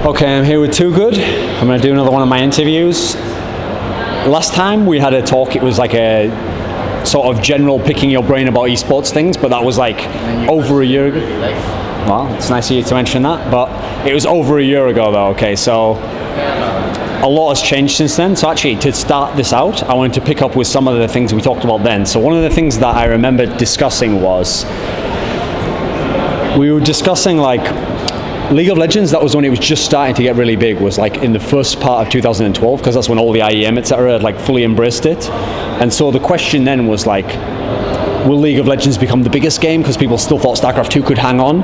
Okay, I'm here with Too Good. I'm going to do another one of my interviews. Last time we had a talk, it was like a sort of general picking your brain about esports things, but that was like over a year ago. Well, it's nice of you to mention that, but it was over a year ago though, okay, so a lot has changed since then. So actually, to start this out, I wanted to pick up with some of the things we talked about then. So one of the things that I remember discussing was, we were discussing like, League of Legends, that was when it was just starting to get really big, was like in the first part of 2012, because that's when all the IEM, etc. had like fully embraced it. And so the question then was like, will League of Legends become the biggest game? Because people still thought StarCraft 2 could hang on.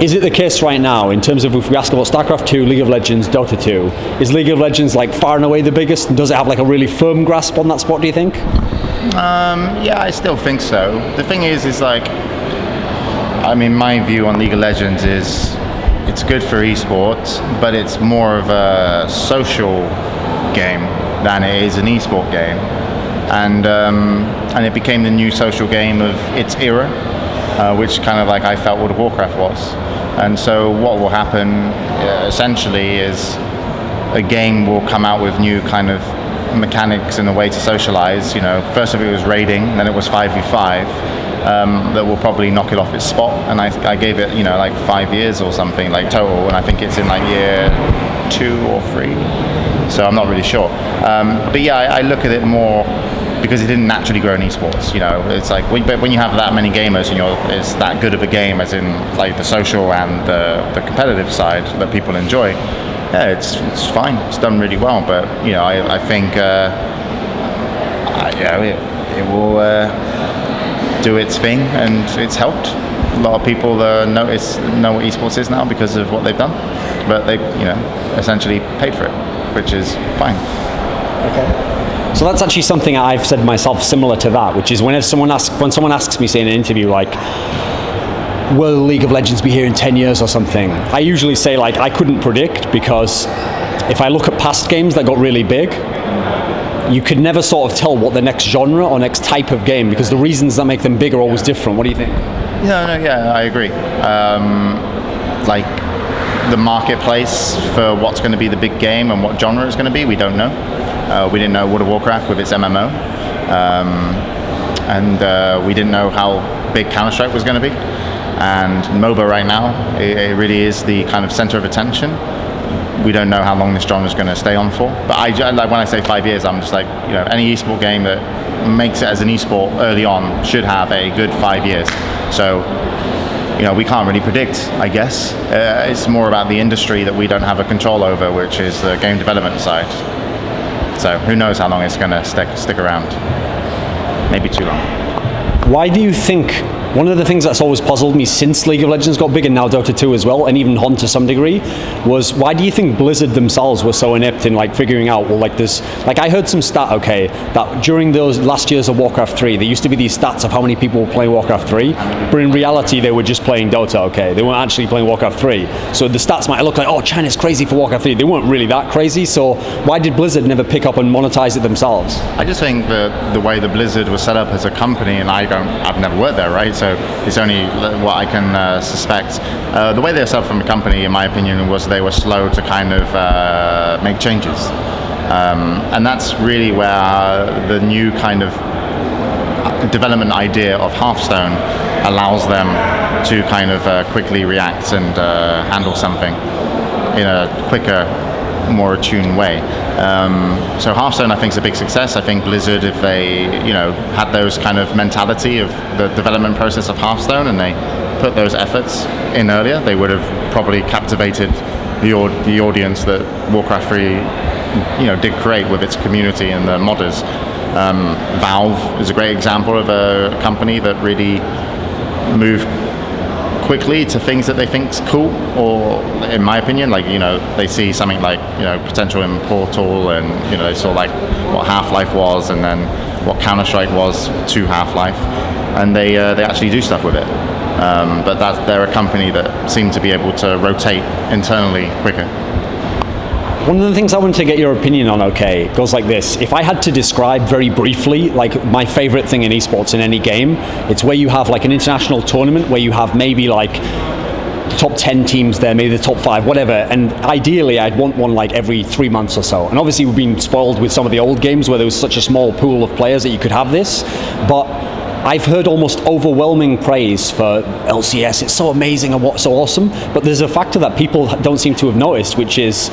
Is it the case right now, in terms of if we ask about StarCraft 2, League of Legends, Dota 2, is League of Legends like far and away the biggest? And does it have like a really firm grasp on that spot, do you think? Yeah, I still think so. The thing is like, I mean, my view on League of Legends is, it's good for esports, but it's more of a social game than it is an esport game, and it became the new social game of its era, which kind of like I felt World of Warcraft was. And so what will happen essentially is a game will come out with new kind of mechanics and a way to socialize. You know, first of it was raiding, then it was 5v5. That will probably knock it off its spot, and I gave it, you know, like 5 years or something, like total, and I think it's in like year 2 or 3, so I'm not really sure. But yeah, I look at it more because it didn't naturally grow in esports. You know, it's like when you have that many gamers and it's that good of a game, as in like the social and the competitive side that people enjoy. Yeah, it's fine. It's done really well, but you know, I think it will do its thing, and it's helped a lot of people know what esports is now because of what they've done, but they, you know, essentially paid for it, which is fine. Okay. So that's actually something I've said myself similar to that, which is when someone asks me, say in an interview, like, will League of Legends be here in 10 years or something? I usually say like, I couldn't predict, because if I look at past games that got really big, you could never sort of tell what the next genre or next type of game, because the reasons that make them big are always different. What do you think? Yeah, I agree. Like the marketplace for what's going to be the big game and what genre it's going to be, we don't know. We didn't know World of Warcraft with its MMO, and we didn't know how big Counter-Strike was going to be. And MOBA right now, it really is the kind of center of attention. We don't know how long this genre is going to stay on for. But like when I say 5 years, I'm just like, you know, any esport game that makes it as an esport early on should have a good 5 years. So, you know, we can't really predict, I guess. It's more about the industry that we don't have a control over, which is the game development side. So who knows how long it's going to stick around. Maybe too long. Why do you think, one of the things that's always puzzled me since League of Legends got big, and now Dota 2 as well, and even HON to some degree, was why do you think Blizzard themselves were so inept in like figuring out, well, like this, like I heard some stat, okay, that during those last years of Warcraft 3, there used to be these stats of how many people were playing Warcraft 3, but in reality they were just playing Dota, okay, they weren't actually playing Warcraft 3. So the stats might look like, oh, China's crazy for Warcraft 3, they weren't really that crazy, so why did Blizzard never pick up and monetize it themselves? I just think that the way the Blizzard was set up as a company, and I've never worked there, right, so it's only what I can suspect. The way they were set up from a company, in my opinion, was they were slow to kind of make changes. And that's really where the new kind of development idea of Hearthstone allows them to kind of quickly react and handle something in a quicker, more attuned way. So Hearthstone, I think, is a big success. I think Blizzard, if they, you know, had those kind of mentality of the development process of Hearthstone, and they put those efforts in earlier, they would have probably captivated the audience that Warcraft 3, you know, did create with its community and the modders. Valve is a great example of a company that really moved quickly to things that they think's cool, or in my opinion, like, you know, they see something like, you know, potential in Portal, and, you know, they saw like what Half-Life was, and then what Counter-Strike was to Half-Life, and they actually do stuff with it. But they're a company that seem to be able to rotate internally quicker. One of the things I wanted to get your opinion on, okay, goes like this. If I had to describe very briefly, like my favorite thing in esports in any game, it's where you have like an international tournament where you have maybe like top 10 teams there, maybe the top 5, whatever, and ideally I'd want one like every 3 months or so. And obviously we've been spoiled with some of the old games where there was such a small pool of players that you could have this, but I've heard almost overwhelming praise for LCS. It's so amazing and what's so awesome, but there's a factor that people don't seem to have noticed, which is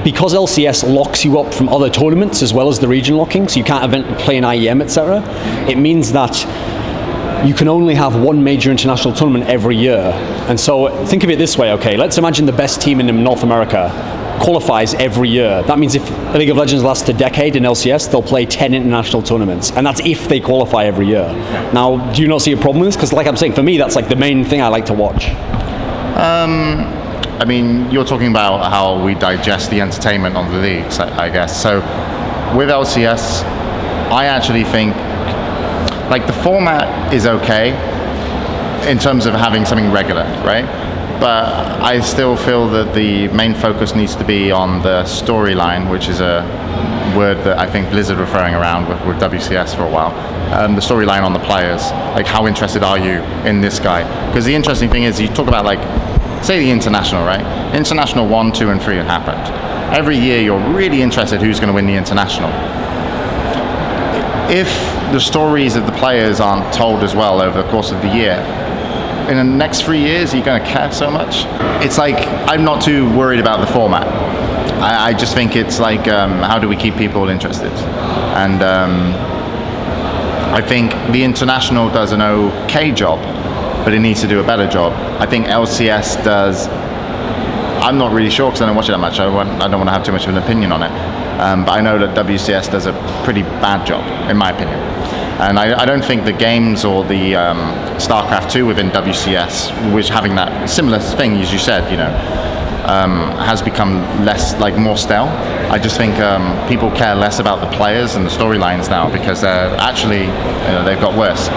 because LCS locks you up from other tournaments as well as the region locking, so you can't play in IEM, etc. It means that you can only have one major international tournament every year. And so think of it this way, okay, let's imagine the best team in North America qualifies every year. That means if League of Legends lasts a decade in LCS, they'll play 10 international tournaments, and that's if they qualify every year. Now, do you not see a problem with this? Because like I'm saying, for me, that's like the main thing I like to watch. I mean, you're talking about how we digest the entertainment on the leagues, I guess. So with LCS, I actually think like the format is okay in terms of having something regular, right? But I still feel that the main focus needs to be on the storyline, which is a word that I think Blizzard were throwing around with WCS for a while. The storyline on the players, like how interested are you in this guy? Because the interesting thing is you talk about like, say the international, right? International 1, 2, and 3 have happened. Every year you're really interested who's going to win the international. If the stories of the players aren't told as well over the course of the year, in the next 3 years, are you going to care so much? It's like, I'm not too worried about the format. I just think it's like, how do we keep people interested? And I think the international does an okay job, but it needs to do a better job. I think LCS does, I'm not really sure because I don't watch it that much. I don't want to have too much of an opinion on it. But I know that WCS does a pretty bad job, in my opinion. And I don't think the games or the StarCraft 2 within WCS, which having that similar thing as you said, you know, has become less, like more stale. I just think people care less about the players and the storylines now because they're actually, you know, they've got worse.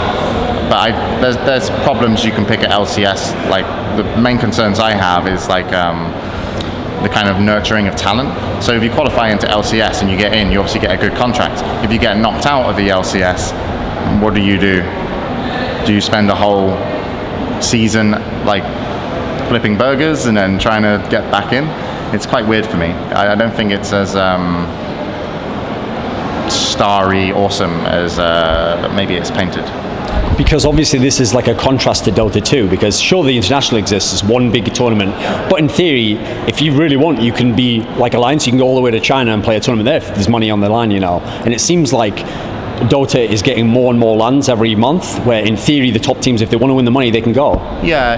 But there's problems you can pick at LCS. Like the main concerns I have is like the kind of nurturing of talent. So if you qualify into LCS and you get in, you obviously get a good contract. If you get knocked out of the LCS, what do? Do you spend a whole season like flipping burgers and then trying to get back in? It's quite weird for me. I don't think it's as starry awesome as maybe it's painted. Because obviously this is like a contrast to Dota 2, because sure the international exists as one big tournament, but in theory, if you really want, you can be like Alliance, you can go all the way to China and play a tournament there if there's money on the line, you know. And it seems like Dota is getting more and more lands every month, where in theory the top teams, if they want to win the money, they can go. Yeah,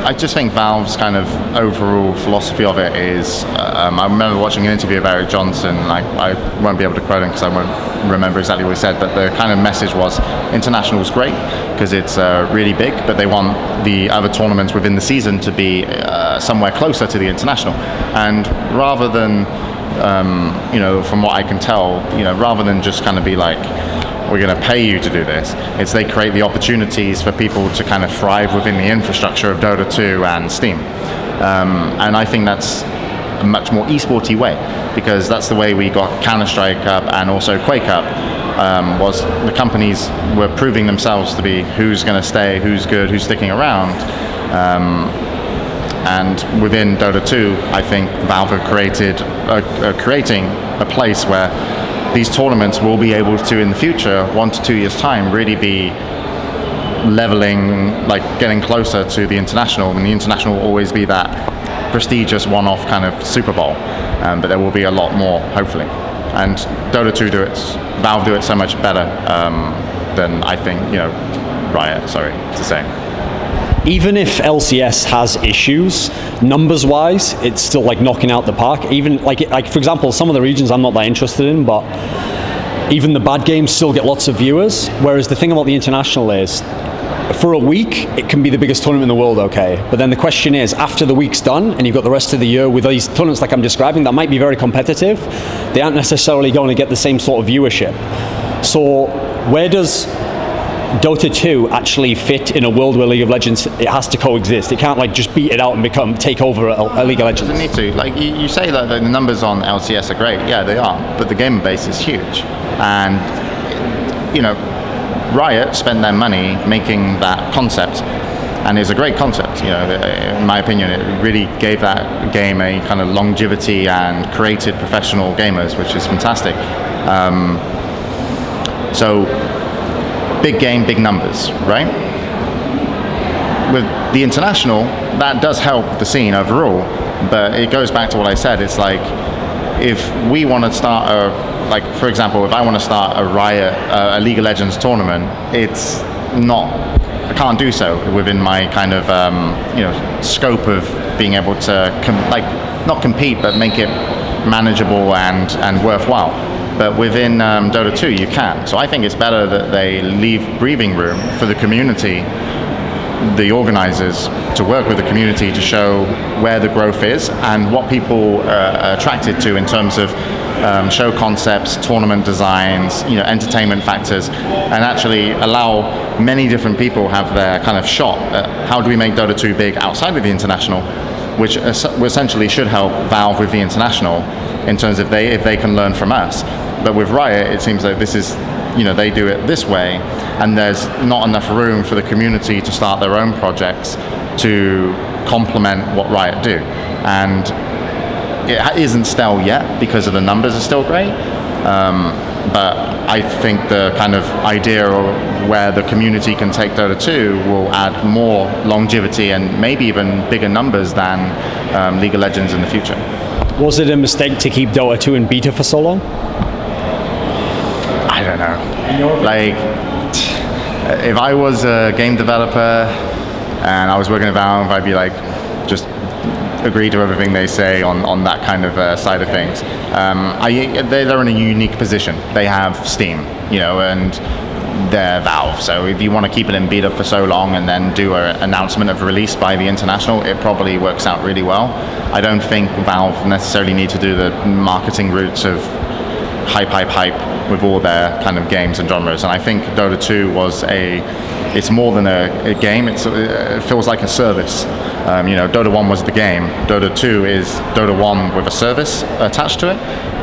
I just think Valve's kind of overall philosophy of it is, I remember watching an interview of Eric Johnson, I won't be able to quote him because I won't remember exactly what he said, but the kind of message was, international is great because it's really big, but they want the other tournaments within the season to be somewhere closer to the international. And rather than, you know, from what I can tell, you know, rather than just kind of be like, we're going to pay you to do this, it's they create the opportunities for people to kind of thrive within the infrastructure of Dota 2 and Steam. And I think that's a much more esporty way, because that's the way we got Counter-Strike up and also Quake up, was the companies were proving themselves to be who's going to stay, who's good, who's sticking around. And within Dota 2, I think Valve have creating a place where these tournaments will be able to, in the future, 1 to 2 years' time, really be leveling, like getting closer to the international. And the international will always be that prestigious one-off kind of Super Bowl, but there will be a lot more, hopefully. And Dota 2 Valve do it so much better than I think, you know, Riot, sorry to say. Even if LCS has issues, numbers-wise, it's still like knocking out the park. Even like for example, some of the regions I'm not that interested in, but even the bad games still get lots of viewers. Whereas the thing about the international is, for a week, it can be the biggest tournament in the world, okay? But then the question is, after the week's done, and you've got the rest of the year with these tournaments like I'm describing, that might be very competitive, they aren't necessarily going to get the same sort of viewership. So where does Dota 2 actually fit in a world where League of Legends, it has to coexist? It can't like just beat it out and take over a League of Legends. It doesn't need to. Like you say that the numbers on LCS are great. Yeah, they are. But the game base is huge. And, you know, Riot spent their money making that concept. and it's a great concept. In my opinion, it really gave that game a kind of longevity and created professional gamers, which is fantastic. So big game, big numbers, right? With the international, that does help the scene overall, but it goes back to what I said. It's like, if we want to start for example, if I want to start a Riot, a League of Legends tournament, I can't do so within my kind of, scope of being able to, not compete, but make it manageable and worthwhile. But within Dota 2, you can. So I think it's better that they leave breathing room for the community, the organizers, to work with the community to show where the growth is and what people are attracted to in terms of show concepts, tournament designs, entertainment factors, and actually allow many different people have their kind of shot at how do we make Dota 2 big outside of the international, which essentially should help Valve with the international in terms of if they can learn from us. But with Riot, it seems like this is, they do it this way, and there's not enough room for the community to start their own projects to complement what Riot do. And it isn't stale yet because of the numbers are still great. But I think the kind of idea where the community can take Dota 2 will add more longevity and maybe even bigger numbers than League of Legends in the future. Was it a mistake to keep Dota 2 in beta for so long? I don't know. Like, if I was a game developer and I was working at Valve, I'd be like, just agree to everything they say on that kind of side of things. They're in a unique position. They have Steam, and they're Valve. So if you want to keep it in beta for so long and then do an announcement of release by the international, it probably works out really well. I don't think Valve necessarily need to do the marketing routes of hype with all their kind of games and genres. And I think Dota 2 it's more than a game. It feels like a service. Dota 1 was the game. Dota 2 is Dota 1 with a service attached to it.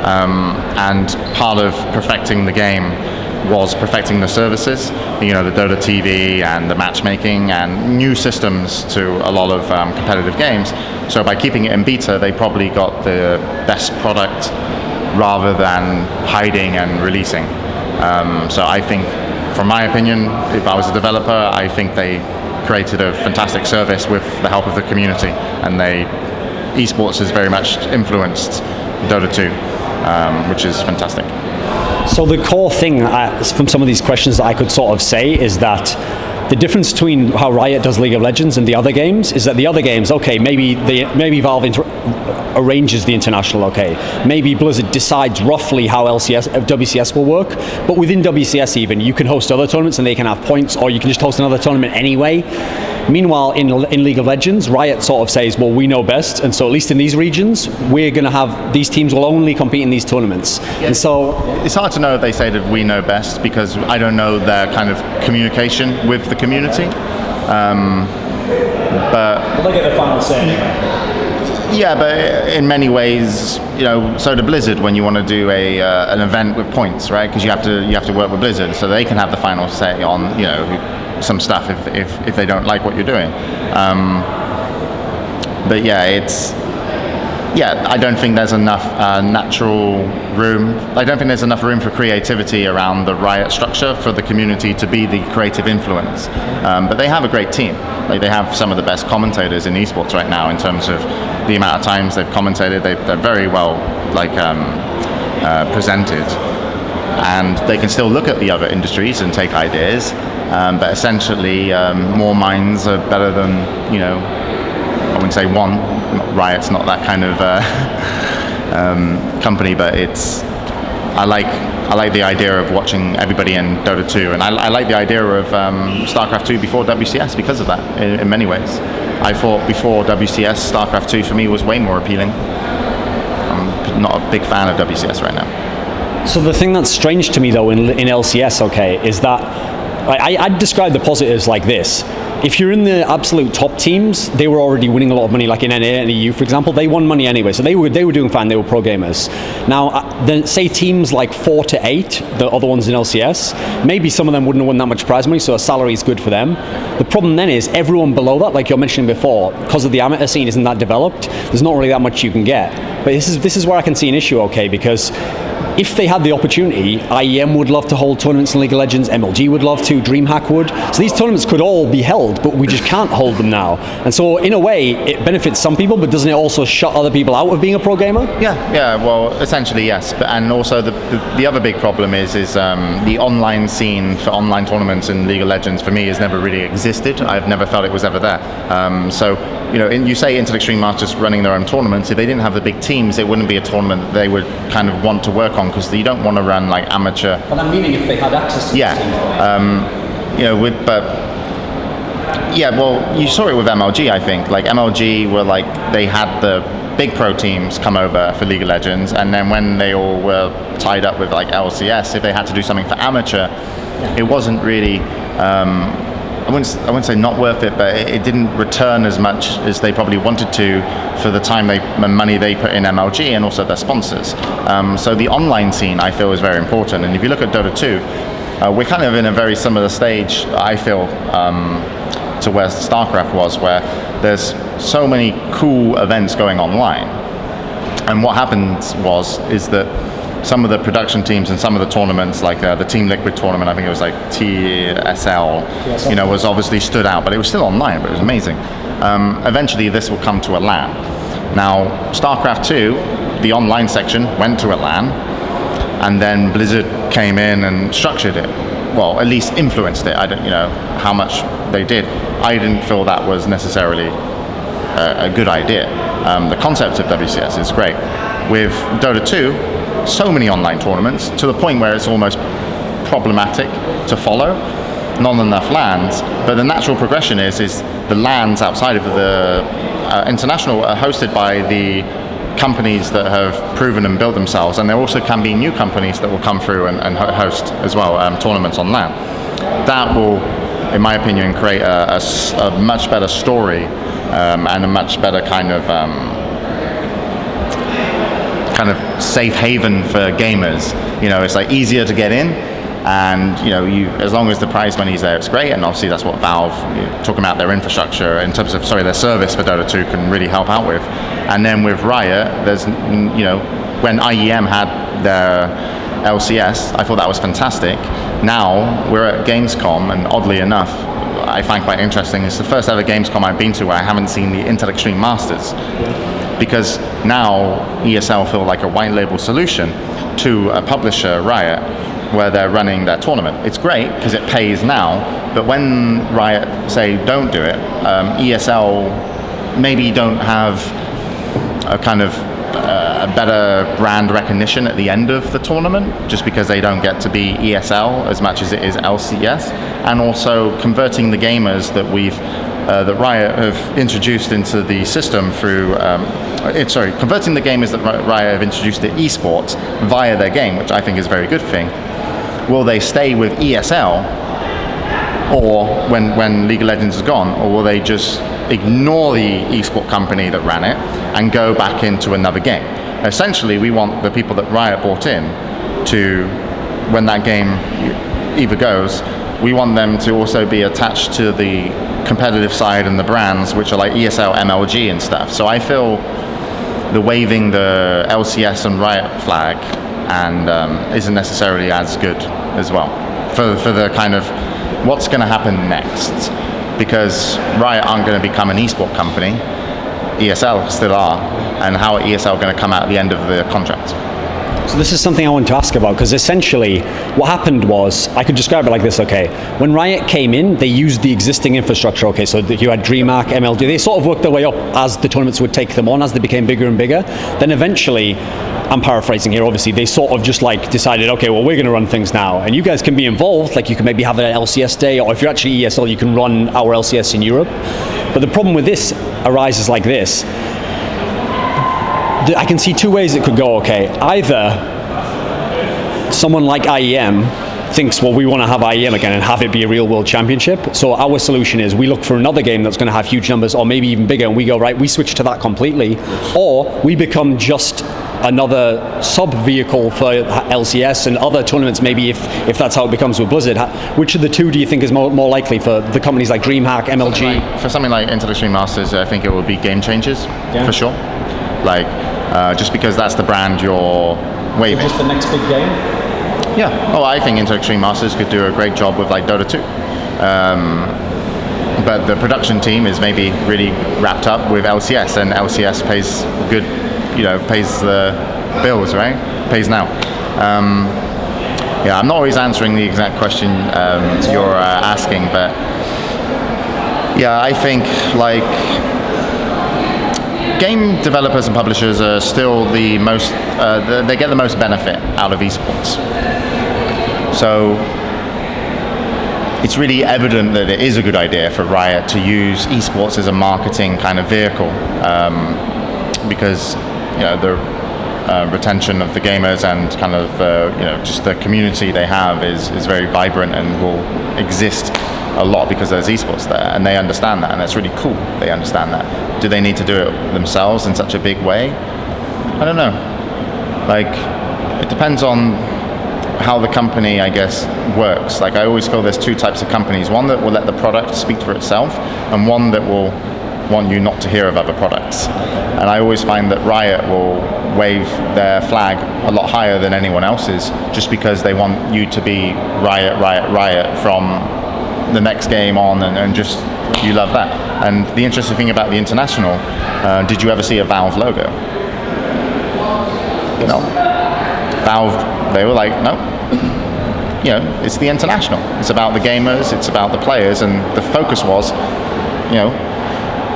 And part of perfecting the game was perfecting the services, the Dota TV and the matchmaking and new systems to a lot of competitive games. So by keeping it in beta, they probably got the best product rather than hiding and releasing. So I think, from my opinion, if I was a developer, I think they created a fantastic service with the help of the community, and esports has very much influenced Dota 2, which is fantastic. So the core thing from some of these questions that I could sort of say is that the difference between how Riot does League of Legends and the other games is that the other games, okay, maybe Valve arranges the international, okay, maybe Blizzard decides roughly how WCS will work, but within WCS even, you can host other tournaments and they can have points, or you can just host another tournament anyway. Meanwhile, in League of Legends, Riot sort of says, well, we know best, and so at least in these regions, we're going to have, these teams will only compete in these tournaments. Yeah. And so it's hard to know if they say that we know best, because I don't know their kind of communication with the community. But they get the final say anyway. Yeah, but in many ways, so to Blizzard, when you want to do an event with points, right? Because you have to work with Blizzard, so they can have the final say on some stuff if they don't like what you're doing. But I don't think there's enough natural room. I don't think there's enough room for creativity around the Riot structure for the community to be the creative influence. But they have a great team. Like, they have some of the best commentators in esports right now in terms of the amount of times they've commentated. They're very well presented, and they can still look at the other industries and take ideas. But essentially, more minds are better than, I wouldn't say one. Riot's not that kind of company, but I like the idea of watching everybody in Dota 2, and I like the idea of StarCraft 2 before WCS because of that, in many ways. I thought before WCS, StarCraft 2 for me was way more appealing. I'm not a big fan of WCS right now. So the thing that's strange to me though in LCS, okay, is that I'd describe the positives like this. If you're in the absolute top teams, they were already winning a lot of money, like in NA and EU, for example. They won money anyway, so they were doing fine. They were pro gamers. Now, then say teams like 4 to 8, the other ones in LCS, maybe some of them wouldn't have won that much prize money, so a salary is good for them. The problem then is everyone below that, like you're mentioning before, because of the amateur scene isn't that developed, there's not really that much you can get. But this is where I can see an issue, okay, because if they had the opportunity, IEM would love to hold tournaments in League of Legends, MLG would love to, DreamHack would. So these tournaments could all be held, but we just can't hold them now. And so in a way, it benefits some people, but doesn't it also shut other people out of being a pro gamer? Yeah, well, essentially yes. And also the other big problem is the online scene for online tournaments in League of Legends, for me, has never really existed. I've never felt it was ever there. So, you say Intel Extreme Masters running their own tournaments. If they didn't have the big teams, it wouldn't be a tournament that they would kind of want to work on, because you don't want to run like amateur. But I'm meaning if they had access to well, you saw it with MLG, I think. Like MLG were like, they had the big pro teams come over for League of Legends, and then when they all were tied up with like LCS, if they had to do something for amateur, it wasn't really, I wouldn't say not worth it, but it didn't return as much as they probably wanted to for the time and money they put in MLG and also their sponsors. So the online scene, I feel, is very important. And if you look at Dota 2, we're kind of in a very similar stage, I feel, to where StarCraft was, where there's so many cool events going online. And what happened is that some of the production teams and some of the tournaments, like the Team Liquid tournament, I think it was like TSL, was obviously stood out, but it was still online, but it was amazing. Eventually this will come to a LAN. Now, StarCraft 2, the online section went to a LAN, and then Blizzard came in and structured it. Well, at least influenced it. I don't, how much they did. I didn't feel that was necessarily a good idea. The concept of WCS is great. With Dota 2, so many online tournaments, to the point where it's almost problematic to follow. Not enough LANs, but the natural progression is the LANs outside of the international are hosted by the companies that have proven and built themselves, and there also can be new companies that will come through and host as well tournaments on LAN. That will, in my opinion, create a much better story and a much better kind of safe haven for gamers. It's like easier to get in, and as long as the prize money is there, it's great. And obviously that's what Valve, talking about their infrastructure in terms of their service for Dota 2, can really help out with. And then with Riot, there's when IEM had their LCS, I thought that was fantastic. Now we're at Gamescom, and oddly enough, I find quite interesting, it's the first ever Gamescom I've been to where I haven't seen the Intel Extreme Masters. Because now ESL feel like a white label solution to a publisher, Riot, where they're running their tournament. It's great because it pays now, but when Riot say don't do it, ESL maybe don't have a kind of a better brand recognition at the end of the tournament, just because they don't get to be ESL as much as it is LCS, and also converting the gamers that that Riot have introduced into the system through, converting the gamers that Riot have introduced to esports via their game, which I think is a very good thing. Will they stay with ESL, or when League of Legends is gone, or will they just ignore the esport company that ran it and go back into another game? Essentially, we want the people that Riot bought in to, when that game either goes, we want them to also be attached to the competitive side and the brands, which are like ESL, MLG and stuff. So I feel the waving the LCS and Riot flag and isn't necessarily as good as well for the kind of what's going to happen next, because Riot aren't going to become an esport company, ESL still are, and how are ESL going to come out at the end of the contract? So this is something I want to ask about, because essentially what happened was, I could describe it like this, okay, when Riot came in, they used the existing infrastructure, okay, so you had DreamHack, MLG, they sort of worked their way up as the tournaments would take them on, as they became bigger and bigger. Then eventually, I'm paraphrasing here, obviously, they sort of just like decided, okay, well, we're going to run things now, and you guys can be involved, like you can maybe have an LCS day, or if you're actually ESL, you can run our LCS in Europe. But the problem with this arises like this. I can see two ways it could go, okay. Either someone like IEM thinks, well, we want to have IEM again and have it be a real world championship. So our solution is we look for another game that's going to have huge numbers or maybe even bigger, and we go, right, we switch to that completely, or we become just another sub-vehicle for LCS and other tournaments, maybe if that's how it becomes with Blizzard. Which of the two do you think is more likely for the companies like DreamHack, MLG? For something like Intellectual Masters, I think it would be Game Changers, for sure. Like, just because that's the brand you're waving. Just the next big game? Yeah. Oh, I think Intellectual Masters could do a great job with like Dota 2. But the production team is maybe really wrapped up with LCS, and LCS pays good, pays the bills, right? Pays now. I'm not always answering the exact question you're asking, but yeah, I think like game developers and publishers are still the most, they get the most benefit out of esports. So it's really evident that it is a good idea for Riot to use esports as a marketing kind of vehicle, because the retention of the gamers and kind of just the community they have is very vibrant and will exist a lot because there's esports there, and they understand that, and that's really cool. They understand that. Do they need to do it themselves in such a big way? I don't know. Like, it depends on how the company, I guess, works. Like, I always feel there's two types of companies: one that will let the product speak for itself, and one that will want you not to hear of other products. And I always find that Riot will wave their flag a lot higher than anyone else's, just because they want you to be Riot, Riot, Riot from the next game on, and just you love that. And the interesting thing about the international, did you ever see a Valve logo? No. Valve, they were like, no. It's the international. It's about the gamers, it's about the players, and the focus was,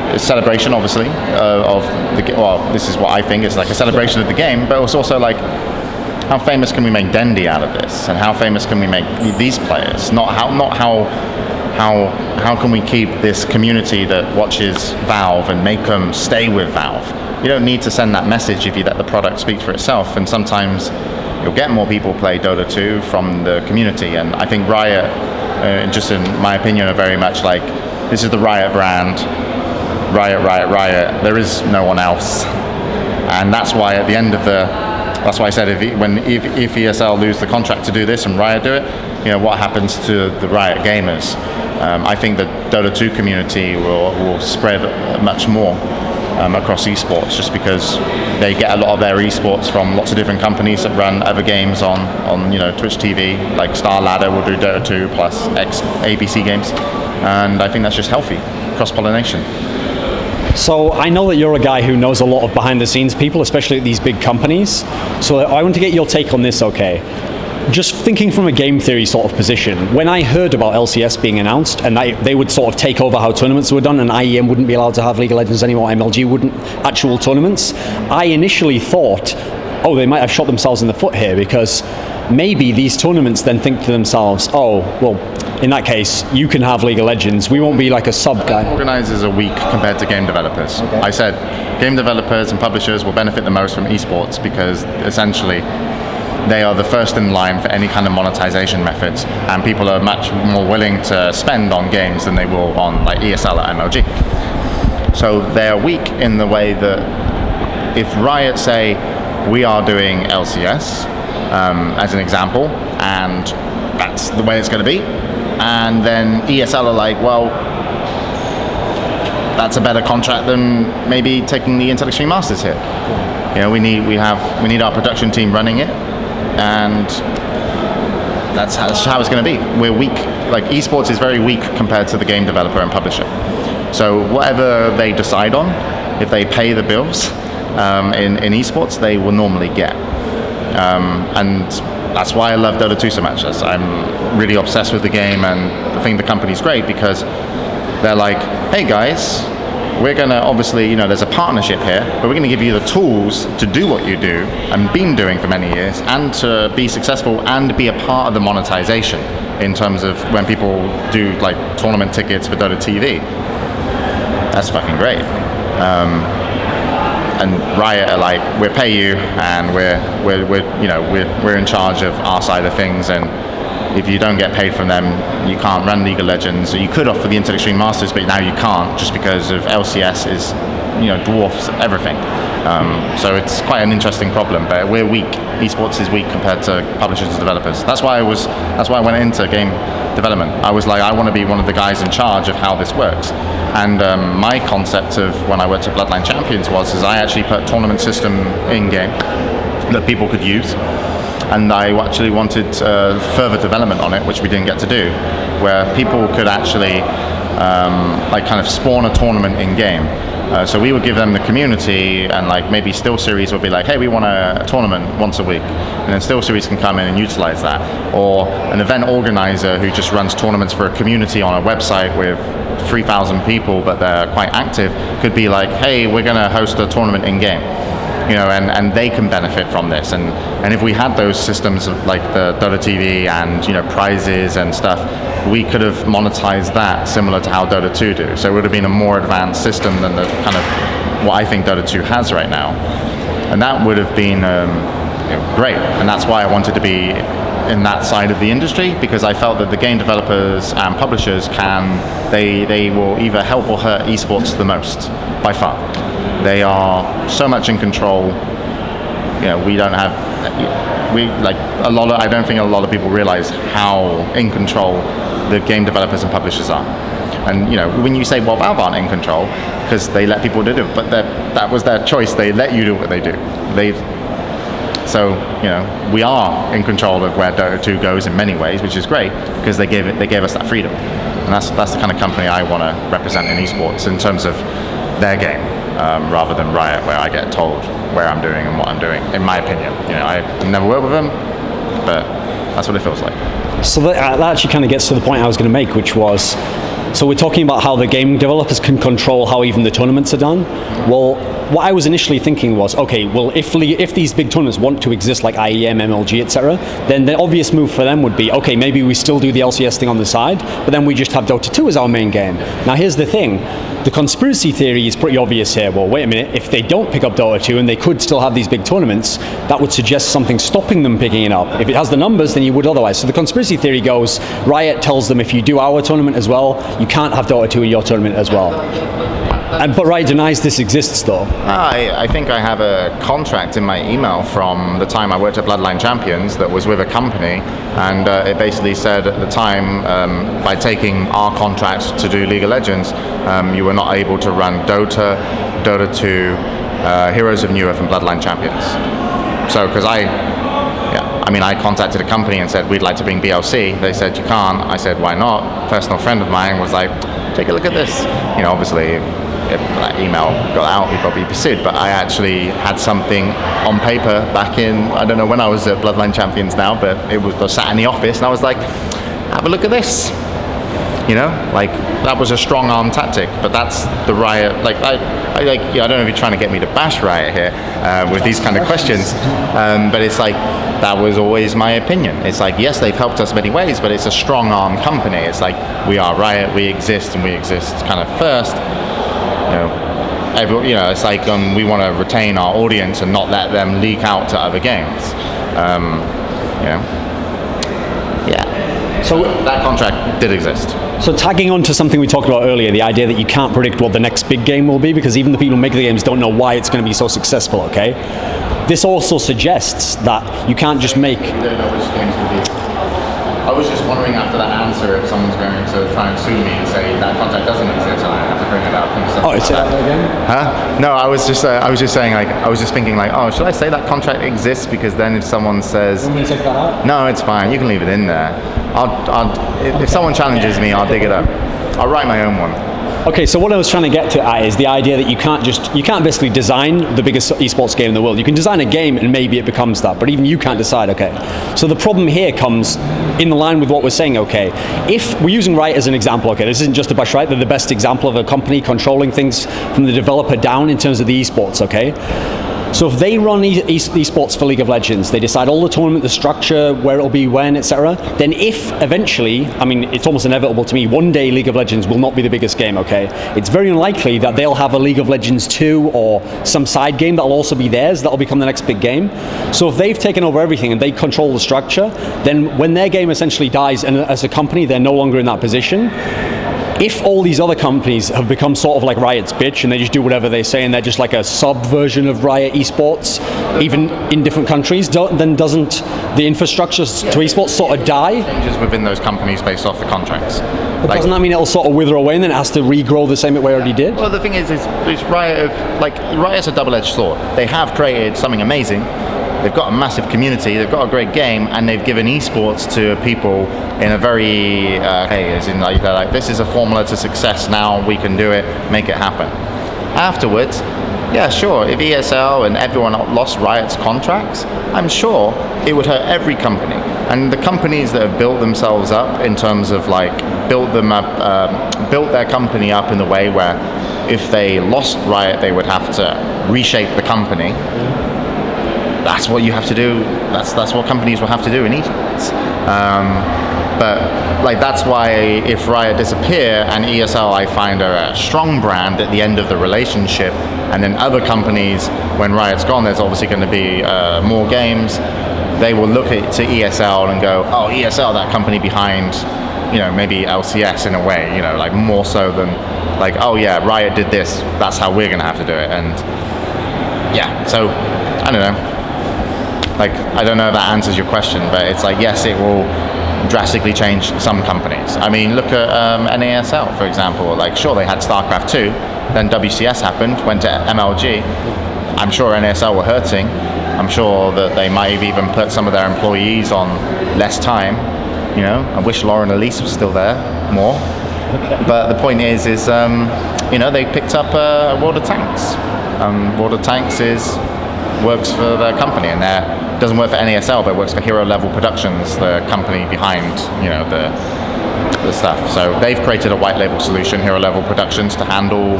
a celebration, obviously, of the. Well, this is what I think. It's like a celebration of the game, but it's also like, how famous can we make Dendi out of this, and how famous can we make these players? Not how can we keep this community that watches Valve and make them stay with Valve? You don't need to send that message if you let the product speak for itself. And sometimes you'll get more people play Dota 2 from the community. And I think Riot, just in my opinion, are very much like, this is the Riot brand. Riot, Riot, Riot. There is no one else. And that's why at the end of that's why I said if ESL lose the contract to do this and Riot do it, what happens to the Riot gamers? I think the Dota 2 community will spread much more across esports, just because they get a lot of their esports from lots of different companies that run other games on Twitch TV, like Star Ladder will do Dota 2 plus X ABC games, and I think that's just healthy cross-pollination. So I know that you're a guy who knows a lot of behind-the-scenes people, especially at these big companies. So I want to get your take on this, okay? Just thinking from a game theory sort of position, when I heard about LCS being announced and they would sort of take over how tournaments were done and IEM wouldn't be allowed to have League of Legends anymore, MLG wouldn't, actual tournaments, I initially thought, oh, they might have shot themselves in the foot here, because maybe these tournaments then think to themselves, oh, well, in that case, you can have League of Legends, we won't be like a sub guy. Organisers are weak compared to game developers. Okay. I said game developers and publishers will benefit the most from esports because essentially they are the first in line for any kind of monetization methods, and people are much more willing to spend on games than they will on like ESL or MLG. So they're weak in the way that if Riot say, we are doing LCS, as an example, and that's the way it's going to be, and then ESL are like, well, that's a better contract than maybe taking the Intellectual Masters here. We need our production team running it, and that's how it's going to be. We're weak. Like, esports is very weak compared to the game developer and publisher. So whatever they decide on, if they pay the bills in esports, they will normally get. And that's why I love Dota 2 so much. I'm really obsessed with the game, and I think the company's great because they're like, hey guys, we're going to obviously, there's a partnership here, but we're going to give you the tools to do what you do and been doing for many years, and to be successful and be a part of the monetization in terms of when people do like tournament tickets for Dota TV. That's fucking great. And Riot are like, we'll pay you, and we're in charge of our side of things, and if you don't get paid from them, you can't run League of Legends. So you could offer the Intel Extreme Masters, but now you can't, just because of LCS is, dwarfs everything. So it's quite an interesting problem, but we're weak. Esports is weak compared to publishers and developers. That's why I went into game development. I was like, I want to be one of the guys in charge of how this works. And my concept of when I worked at Bloodline Champions is I actually put a tournament system in game that people could use. And I actually wanted further development on it, which we didn't get to do, where people could actually kind of spawn a tournament in game. So we would give them the community, and like maybe Still Series would be like, hey, we want a tournament once a week, and then Still Series can come in and utilize that. Or an event organizer who just runs tournaments for a community on a website with 3,000 people, but they're quite active, could be like, hey, we're going to host a tournament in game. And they can benefit from this. And if we had those systems like the Dota TV and prizes and stuff, we could have monetized that similar to how Dota 2 do. So it would have been a more advanced system than the kind of what I think Dota 2 has right now. And that would have been great. And that's why I wanted to be in that side of the industry, because I felt that the game developers and publishers they will either help or hurt esports the most, by far. They are so much in control. We don't have, I don't think a lot of people realize how in control the game developers and publishers are. And when you say, well, Valve aren't in control because they let people do it, but that was their choice. They let you do what they do. So we are in control of where Dota 2 goes in many ways, which is great because they gave us that freedom. And that's the kind of company I want to represent in esports in terms of their game. Rather than Riot, where I get told where I'm doing and what I'm doing, in my opinion. I never worked with them, but that's what it feels like. So that actually kind of gets to the point I was going to make, which was, so we're talking about how the game developers can control how even the tournaments are done. Well, what I was initially thinking was, okay, well, if these big tournaments want to exist like IEM, MLG, etc., then the obvious move for them would be, okay, maybe we still do the LCS thing on the side, but then we just have Dota 2 as our main game. Now here's the thing. The conspiracy theory is pretty obvious here. Well, wait a minute, if they don't pick up Dota 2 and they could still have these big tournaments, that would suggest something stopping them picking it up. If it has the numbers, then you would otherwise. So the conspiracy theory goes, Riot tells them if you do our tournament as well, you can't have Dota 2 in your tournament as well. But Riot denies this exists though. I think I have a contract in my email from the time I worked at Bloodline Champions that was with a company, and it basically said at the time, by taking our contract to do League of Legends, you were not able to run Dota, Dota 2, Heroes of New Earth and Bloodline Champions. So, because I contacted a company and said, we'd like to bring BLC. They said, you can't. I said, why not? A personal friend of mine was like, take a look at this. Obviously, if that email got out, he'd probably be pursued. But I actually had something on paper back in, I don't know when I was at Bloodline Champions now, but I was sat in the office and I was like, have a look at this. That was a strong arm tactic, but that's the Riot. I don't know if you're trying to get me to bash Riot here with these kind of questions, but it's like, that was always my opinion. It's like, yes, they've helped us many ways, but it's a strong arm company. It's like, we are Riot, we exist, and we exist kind of first. It's like we want to retain our audience and not let them leak out to other games. So that contract did exist. So tagging on to something we talked about earlier, the idea that you can't predict what the next big game will be because even the people who make the games don't know why it's going to be so successful, okay? This also suggests that you can't just make... We don't know which game's going to be. I was just wondering after that answer if someone's going to try and sue me and say that contract doesn't exist and I have to bring it up and stuff like that. Again? Huh? No, I was just saying, I was just thinking should I say that contract exists, because then if someone says... You want me to take that out? No, it's fine, you can leave it in there. If someone challenges me, I'll dig it up. I'll write my own one. Okay, so what I was trying to get to is the idea that you can't basically design the biggest esports game in the world. You can design a game and maybe it becomes that, but even you can't decide, okay. So the problem here comes in the line with what we're saying, okay. If we're using Riot as an example, okay, this isn't just a bash Riot, they're the best example of a company controlling things from the developer down in terms of the esports, okay. So if they run esports for League of Legends, they decide all the tournament, the structure, where it'll be, when, etc. Then if eventually, I mean, it's almost inevitable to me, one day League of Legends will not be the biggest game, okay? It's very unlikely that they'll have a League of Legends 2 or some side game that'll also be theirs, that'll become the next big game. So if they've taken over everything and they control the structure, then when their game essentially dies, and as a company, they're no longer in that position, if all these other companies have become sort of like Riot's bitch and they just do whatever they say and they're just like a sub-version of Riot esports, even in different countries, then doesn't the infrastructure to esports sort of die? Changes within those companies based off the contracts. But doesn't that mean it'll sort of wither away and then it has to regrow the same way it already did? Well, the thing is Riot's a double-edged sword. They have created something amazing. They've got a massive community, they've got a great game, and they've given esports to people in a very, as in like, they're like, this is a formula to success now, we can do it, make it happen. Afterwards, yeah, sure, if ESL and everyone lost Riot's contracts, I'm sure it would hurt every company. And the companies that have built themselves up in terms of like, built their company up in the way where if they lost Riot, they would have to reshape the company. That's what you have to do. That's what companies will have to do in esports. But like that's why if Riot disappear and ESL, I find are a strong brand at the end of the relationship, and then other companies, when Riot's gone, there's obviously going to be more games. They will look at to ESL and go, oh, ESL, that company behind, maybe LCS in a way, like more so than like, oh yeah, Riot did this. That's how we're going to have to do it. And yeah, so I don't know. Like, I don't know if that answers your question, but it's like, yes, it will drastically change some companies. I mean, look at NASL, for example. Like, sure, they had StarCraft 2, then WCS happened, went to MLG. I'm sure NASL were hurting. I'm sure that they might have even put some of their employees on less time. I wish Lauren Elise was still there more. But the point is they picked up World of Tanks. World of Tanks works for their company, and doesn't work for NASL, but works for Hero Level Productions, the company behind the stuff. So they've created a white label solution, Hero Level Productions, to handle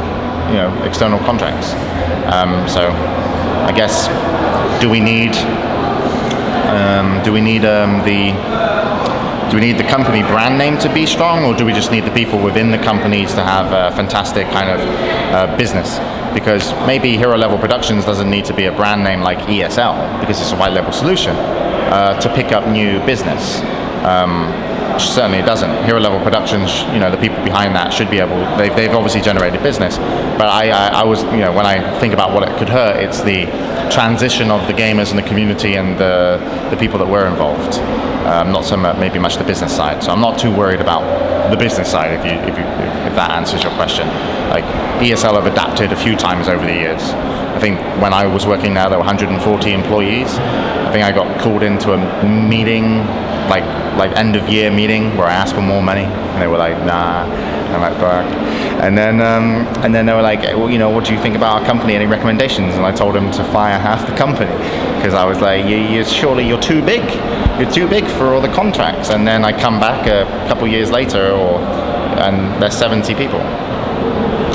external contracts. So I guess do we need the company brand name to be strong, or do we just need the people within the companies to have a fantastic kind of business? Because maybe Hero Level Productions doesn't need to be a brand name like ESL, because it's a white label solution, to pick up new business. Certainly it doesn't. Hero Level Productions, the people behind that should be able, they've obviously generated business. But I was, when I think about what it could hurt, it's the transition of the gamers and the community and the people that were involved. Not so much, maybe much the business side. So I'm not too worried about the business side if that answers your question. Like ESL have adapted a few times over the years. I think when I was working there were 140 employees. I think I got called into a meeting, like end of year meeting, where I asked for more money, and they were like, nah. And I'm like, fuck. And then they were like, well, what do you think about our company? Any recommendations? And I told them to fire half the company, because I was like, surely you're too big. You're too big for all the contracts. And then I come back a couple years later, and there's 70 people.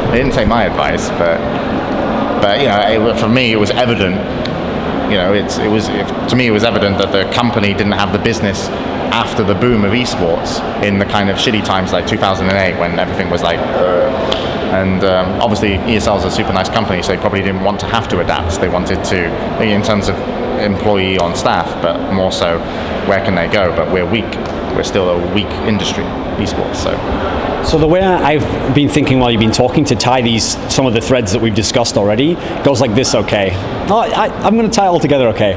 They didn't take my advice, but for me it was evident. To me it was evident that the company didn't have the business after the boom of esports in the kind of shitty times like 2008 when everything was like. And obviously ESL is a super nice company, so they probably didn't want to have to adapt. They wanted to, in terms of employee on staff, but more so where can they go? But we're weak. We're still a weak industry, esports. So the way I've been thinking while you've been talking to tie some of the threads that we've discussed already goes like this, okay? I'm going to tie it all together, okay?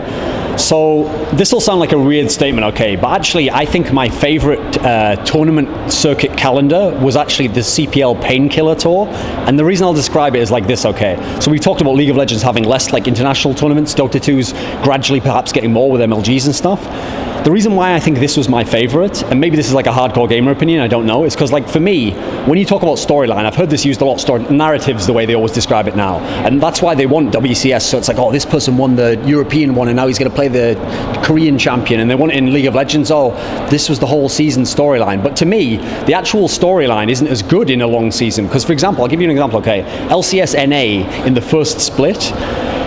So this will sound like a weird statement, okay, but actually I think my favorite tournament circuit calendar was actually the CPL Painkiller Tour, and the reason I'll describe it is like this, okay? So we've talked about League of Legends having less like international tournaments, Dota 2's gradually perhaps getting more with MLGs and stuff. The reason why I think this was my favorite, and maybe this is like a hardcore gamer opinion, I don't know, is because like for me, when you talk about storyline, I've heard this used a lot, narratives the way they always describe it now, and that's why they want WCS, so it's like, oh, this person won the European one and now he's going to play the Korean champion, and they want it in League of Legends, oh, this was the whole season storyline. But to me, the actual storyline isn't as good in a long season, because for example, I'll give you an example, okay, LCS NA in the first split,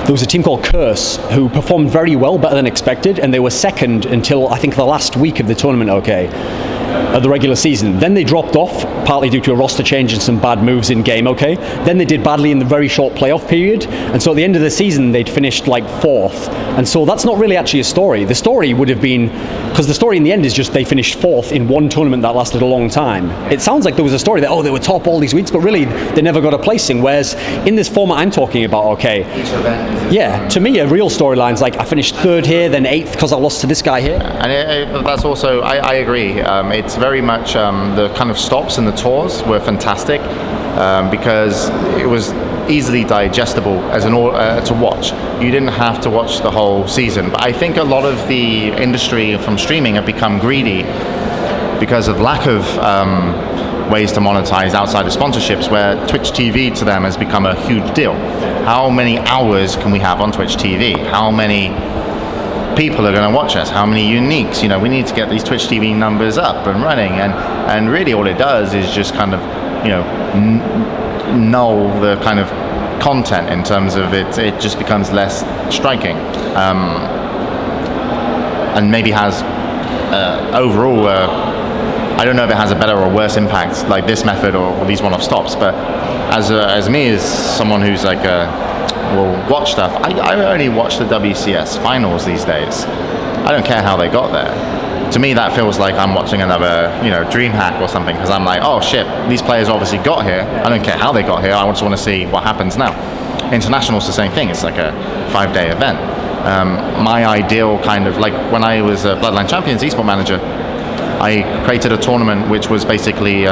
there was a team called Curse who performed very well, better than expected, and they were second until I think the last week of the tournament, of the regular season. Then they dropped off, partly due to a roster change and some bad moves in game, Then they did badly in the very short playoff period, and so at the end of the season they'd finished like 4th. And so that's not really actually a story. The story would have been, because the story in the end is just they finished 4th in one tournament that lasted a long time. It sounds like there was a story that, they were top all these weeks, but really they never got a placing, whereas in this format I'm talking about, to me a real storyline's like I finished 3rd here, then 8th because I lost to this guy here. And that's also, I agree. It's very much the kind of stops and the tours were fantastic because it was easily digestible as to watch. You didn't have to watch the whole season. But I think a lot of the industry from streaming have become greedy because of lack of ways to monetize outside of sponsorships, where Twitch TV to them has become a huge deal. How many hours can we have on Twitch TV? How many people are going to watch us? How many uniques? We need to get these Twitch TV numbers up and running, and really all it does is just kind of null the kind of content in terms of it just becomes less striking, and maybe has overall I don't know if it has a better or worse impact, like this method or these one-off stops, but as me, as someone who's like will watch stuff, I only watch the WCS finals these days. I don't care how they got there. To me, that feels like I'm watching another, dream hack or something, because I'm like, oh shit, these players obviously got here. I don't care how they got here. I just want to see what happens now. International's the same thing. It's like a 5-day event. My ideal kind of, like when I was a Bloodline Champions esport manager, I created a tournament which was basically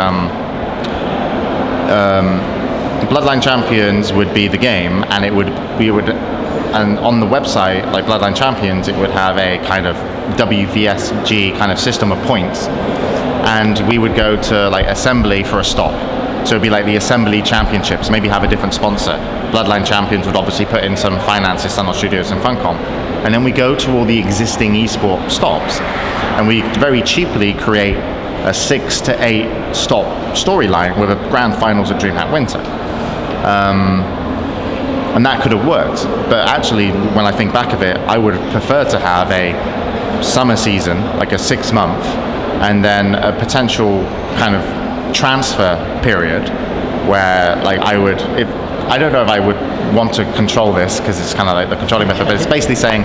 Bloodline Champions would be the game, and and on the website, like Bloodline Champions, it would have a kind of WVSG kind of system of points, and we would go to like Assembly for a stop. So it'd be like the Assembly Championships, maybe have a different sponsor. Bloodline Champions would obviously put in some finances, Sunlight Studios and Funcom. And then we go to all the existing esport stops, and we very cheaply create a 6 to 8 stop storyline with a grand finals at DreamHack Winter. And that could have worked, but actually when I think back of it, I would prefer to have a summer season, like a 6-month, and then a potential kind of transfer period where like I don't know if I would want to control this, because it's kind of like the controlling method, but it's basically saying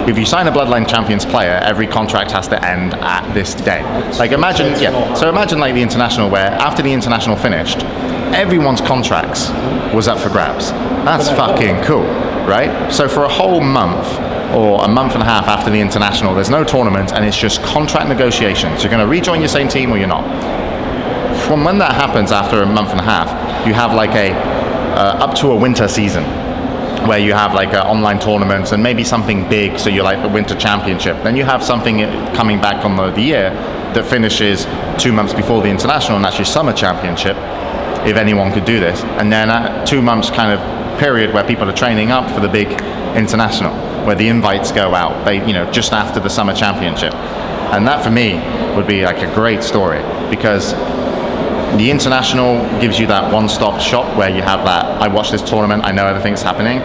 if you sign a Bloodline Champions player, every contract has to end at this day. Like imagine like the International, where after the International finished, everyone's contracts was up for grabs. That's fucking cool, right? So for a whole month or a month and a half after the International, there's no tournament and it's just contract negotiations. You're going to rejoin your same team or you're not. From when that happens after a month and a half, you have like a up to a winter season where you have like online tournaments and maybe something big, so you're like the Winter Championship. Then you have something coming back on the year that finishes 2 months before the International, and that's your Summer Championship, if anyone could do this. And then 2 months kind of period where people are training up for the big International, where the invites go out, just after the Summer Championship. And that for me would be like a great story, because the International gives you that one-stop shop where you have that, I watch this tournament, I know everything that's happening.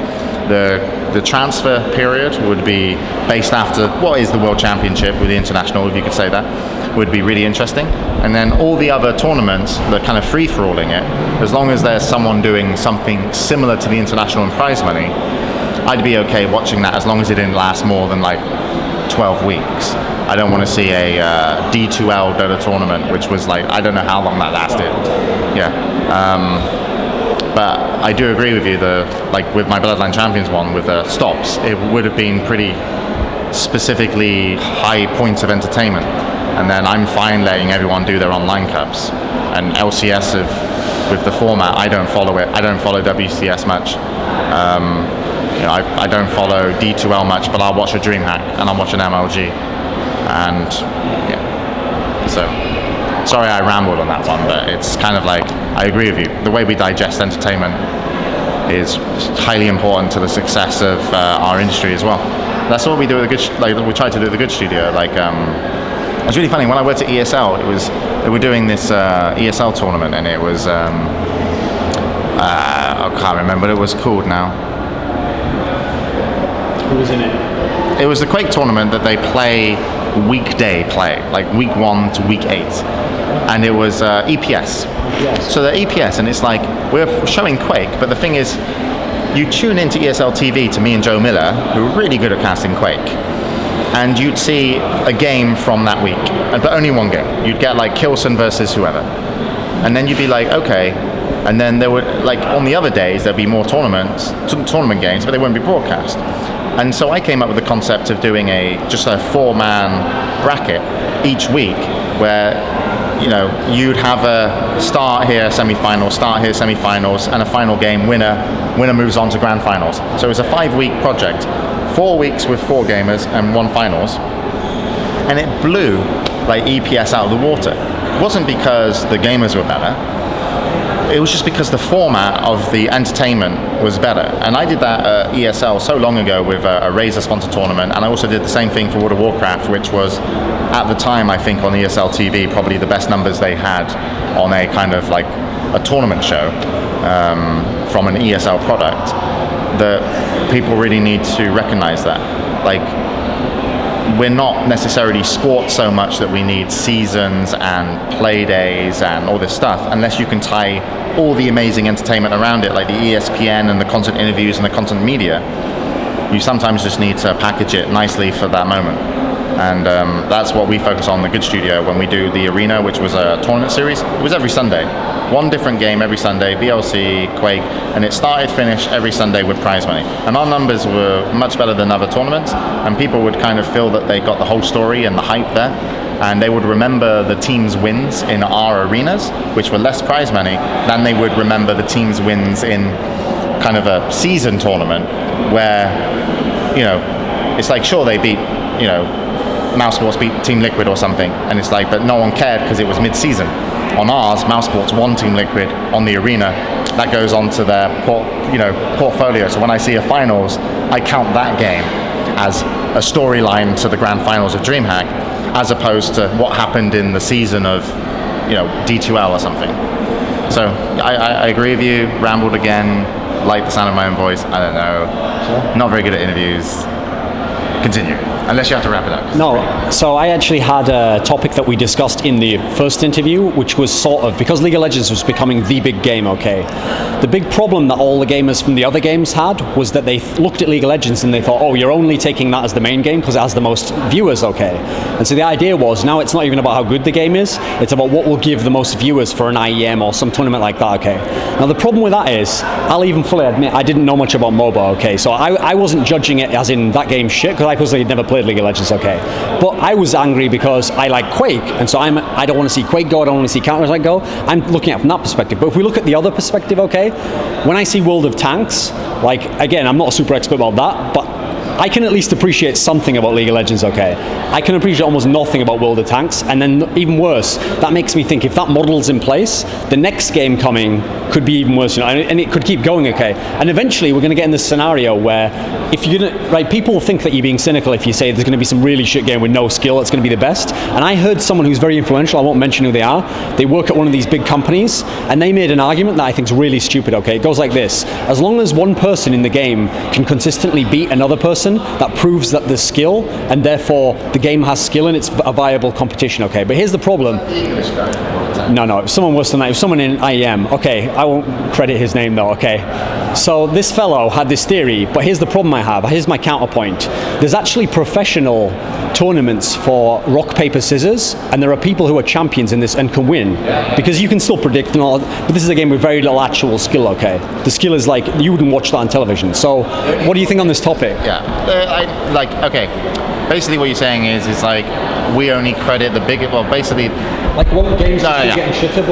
The transfer period would be based after what is the World Championship with the International, if you could say that, would be really interesting. And then all the other tournaments, the kind of free-for-alling it, as long as there's someone doing something similar to the International and prize money, I'd be okay watching that, as long as it didn't last more than like 12 weeks. I don't want to see a D2L Dota tournament, which was like, I don't know how long that lasted. But I do agree with you, like with my Bloodline Champions one with the stops, it would have been pretty specifically high points of entertainment. And then I'm fine letting everyone do their online cups. And LCS with the format, I don't follow it. I don't follow WCS much. I don't follow D2L much, but I'll watch a DreamHack and I'll watch an MLG. And so sorry I rambled on that one, but it's kind of like, I agree with you. The way we digest entertainment is highly important to the success of our industry as well. That's what we do at the good. We try to do at the Good Studio. It was really funny when I worked at ESL. They were doing this ESL tournament, and it was I can't remember what it was called now. who was in it? It was the Quake tournament that they play weekday play, like week 1 to week 8. And it was EPS. Yes. So they're EPS, and it's like, we're showing Quake, but the thing is, you tune into ESL TV to me and Joe Miller, who are really good at casting Quake, and you'd see a game from that week, but only one game. You'd get like Kilson versus whoever. And then you'd be like, okay. And then there would, like, on the other days, there'd be more tournament games, but they wouldn't be broadcast. And so I came up with the concept of doing just a 4-man bracket each week, where, you know, you'd have a start here, semi-finals, start here, semi-finals, and a final game, winner moves on to grand finals. So it was a 5-week project, 4 weeks with 4 gamers and 1 finals, and it blew like EPS out of the water. It wasn't because the gamers were better, it was just because the format of the entertainment was better. And I did that at ESL so long ago with a Razer sponsored tournament, and I also did the same thing for World of Warcraft, which was, at the time, I think on ESL TV, probably the best numbers they had on a kind of like a tournament show from an ESL product. That people really need to recognize that. Like, we're not necessarily sports so much that we need seasons and play days and all this stuff, unless you can tie all the amazing entertainment around it, like the ESPN and the content interviews and the content media. You sometimes just need to package it nicely for that moment. And that's what we focus on in the Good Studio when we do the Arena, which was a tournament series. It was every Sunday. 1 different game every Sunday, VLC, Quake, and it started, finished every Sunday with prize money. And our numbers were much better than other tournaments, and people would kind of feel that they got the whole story and the hype there, and they would remember the team's wins in our arenas, which were less prize money, than they would remember the team's wins in kind of a season tournament, where, you know, it's like, sure, they beat, you know, Mouse Sports beat Team Liquid or something, and it's like, but no one cared because it was mid-season. On ours, Mouse Sports won Team Liquid on the Arena. That goes onto their portfolio. So when I see a finals, I count that game as a storyline to the grand finals of DreamHack, as opposed to what happened in the season of, you know, D2L or something. So I agree with you. Rambled again. Like the sound of my own voice. I don't know. Sure. Not very good at interviews. Continue. Unless you have to wrap it up. No, so I actually had a topic that we discussed in the first interview, which was sort of, because League of Legends was becoming the big game, okay, the big problem that all the gamers from the other games had was that they looked at League of Legends and they thought, oh, you're only taking that as the main game because it has the most viewers, okay. And so the idea was, now it's not even about how good the game is, it's about what will give the most viewers for an IEM or some tournament like that, okay. Now the problem with that is, I'll even fully admit, I didn't know much about MOBA, okay, so I wasn't judging it as in that game shit, because I personally had never played League of Legends, okay. But I was angry because I like Quake, and so I don't want to see Quake go, I don't want to see Counter-Strike go. I'm looking at it from that perspective. But if we look at the other perspective, okay, when I see World of Tanks, like, again, I'm not a super expert about that, but I can at least appreciate something about League of Legends, okay? I can appreciate almost nothing about World of Tanks, and then even worse, that makes me think if that model's in place, the next game coming could be even worse, you know, and it could keep going, okay? And eventually we're gonna get in this scenario where if you're gonna, right, people think that you're being cynical if you say there's gonna be some really shit game with no skill that's gonna be the best. And I heard someone who's very influential, I won't mention who they are, they work at one of these big companies, and they made an argument that I think is really stupid, okay? It goes like this: as long as one person in the game can consistently beat another person, that proves that there's skill, and therefore the game has skill and it's a viable competition, okay? But here's the problem. No, it was someone worse than that. It was someone in IEM. Okay, I won't credit his name though, okay? So this fellow had this theory, but here's the problem I have. Here's my counterpoint. There's actually professional tournaments for rock, paper, scissors, and there are people who are champions in this and can win, because you can still predict and all, but this is a game with very little actual skill, okay? The skill is like, you wouldn't watch that on television. So what do you think on this topic? Yeah, okay, basically what you're saying is like, we only credit the bigger, well, basically, like what games getting shitted,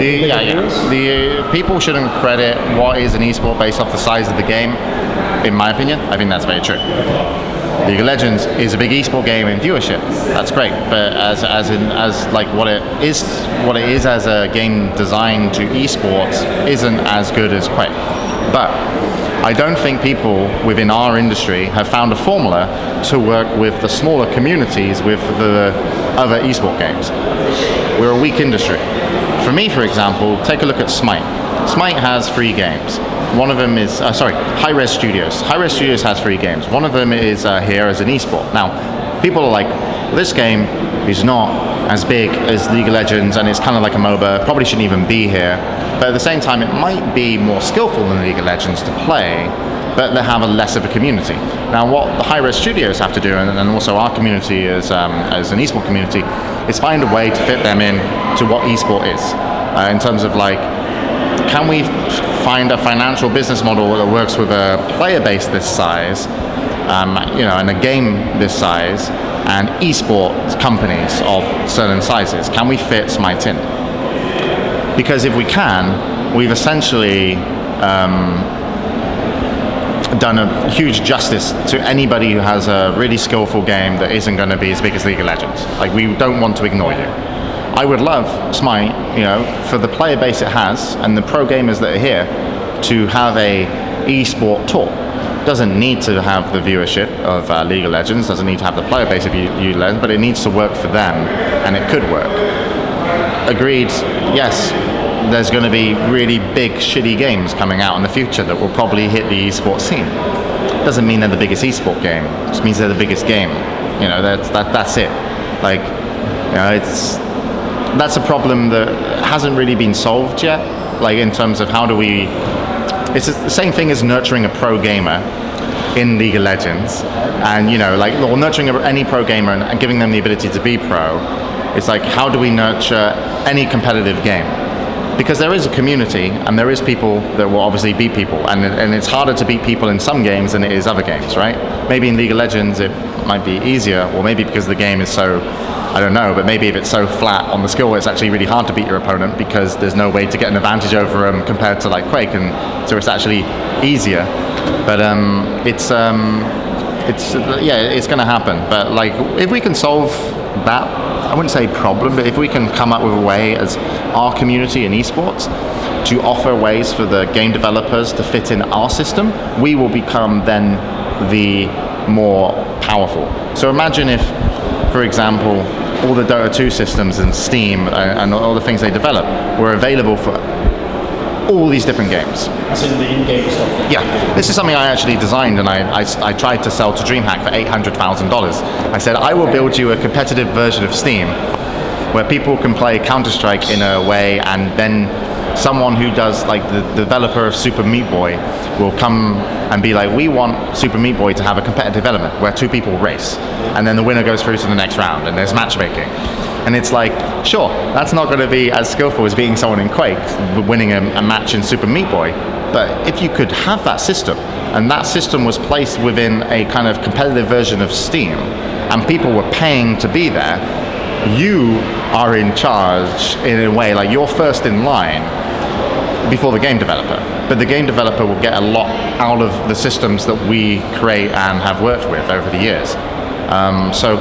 the people shouldn't credit what is an esport based off the size of the game. In my opinion, I think that's very true. League of Legends is a big esport game in viewership. That's great, but as like what it is as a game designed to esports isn't as good as Quake. But I don't think people within our industry have found a formula to work with the smaller communities with the other esport games. We're a weak industry. For me, for example, take a look at Smite. Smite has 3 games. One of them is, Hi-Res Studios. Hi-Res Studios has 3 games. One of them is here as an esport. Now, people are like, this game is not as big as League of Legends and it's kind of like a MOBA, probably shouldn't even be here. But at the same time, it might be more skillful than League of Legends to play, but they have a less of a community. Now, what the Hi-Res Studios have to do, and also our community as an esport community, is find a way to fit them in to what esport is. In terms of like, can we find a financial business model that works with a player base this size, and a game this size, and esports companies of certain sizes? Can we fit Smite in? Because if we can, we've essentially done a huge justice to anybody who has a really skillful game that isn't going to be as big as League of Legends. Like, we don't want to ignore you. I would love Smite, for the player base it has and the pro gamers that are here, to have a esport tour. Doesn't need to have the viewership of League of Legends, doesn't need to have the player base of Legends, but it needs to work for them, and it could work. Agreed, yes, there's going to be really big, shitty games coming out in the future that will probably hit the esports scene. Doesn't mean they're the biggest esport game, it just means they're the biggest game. That's it. Like, that's a problem that hasn't really been solved yet. Like, in terms of how do we... It's the same thing as nurturing a pro gamer in League of Legends, and or nurturing any pro gamer and giving them the ability to be pro. It's like, how do we nurture any competitive game? Because there is a community, and there is people that will obviously beat people, and it's harder to beat people in some games than it is other games, right? Maybe in League of Legends it might be easier, or maybe because the game is so, I don't know, but maybe if it's so flat on the skill, it's actually really hard to beat your opponent because there's no way to get an advantage over them compared to like Quake, and so it's actually easier. But it's going to happen. But like, if we can solve that, I wouldn't say problem, but if we can come up with a way as our community in esports to offer ways for the game developers to fit in our system, we will become then the more powerful. So imagine if, for example, all the Dota 2 systems and Steam and all the things they develop were available for all these different games. As in the in-game stuff? Yeah, this is something I actually designed, and I tried to sell to DreamHack for $800,000. I said, I will build you a competitive version of Steam where people can play Counter-Strike in a way, and then someone who does, like the developer of Super Meat Boy will come and be like, we want Super Meat Boy to have a competitive element where 2 people race, and then the winner goes through to the next round, and there's matchmaking. And it's like, sure, that's not going to be as skillful as beating someone in Quake, winning a match in Super Meat Boy, but if you could have that system, and that system was placed within a kind of competitive version of Steam, and people were paying to be there, you are in charge in a way, like you're first in line before the game developer. But the game developer will get a lot out of the systems that we create and have worked with over the years. So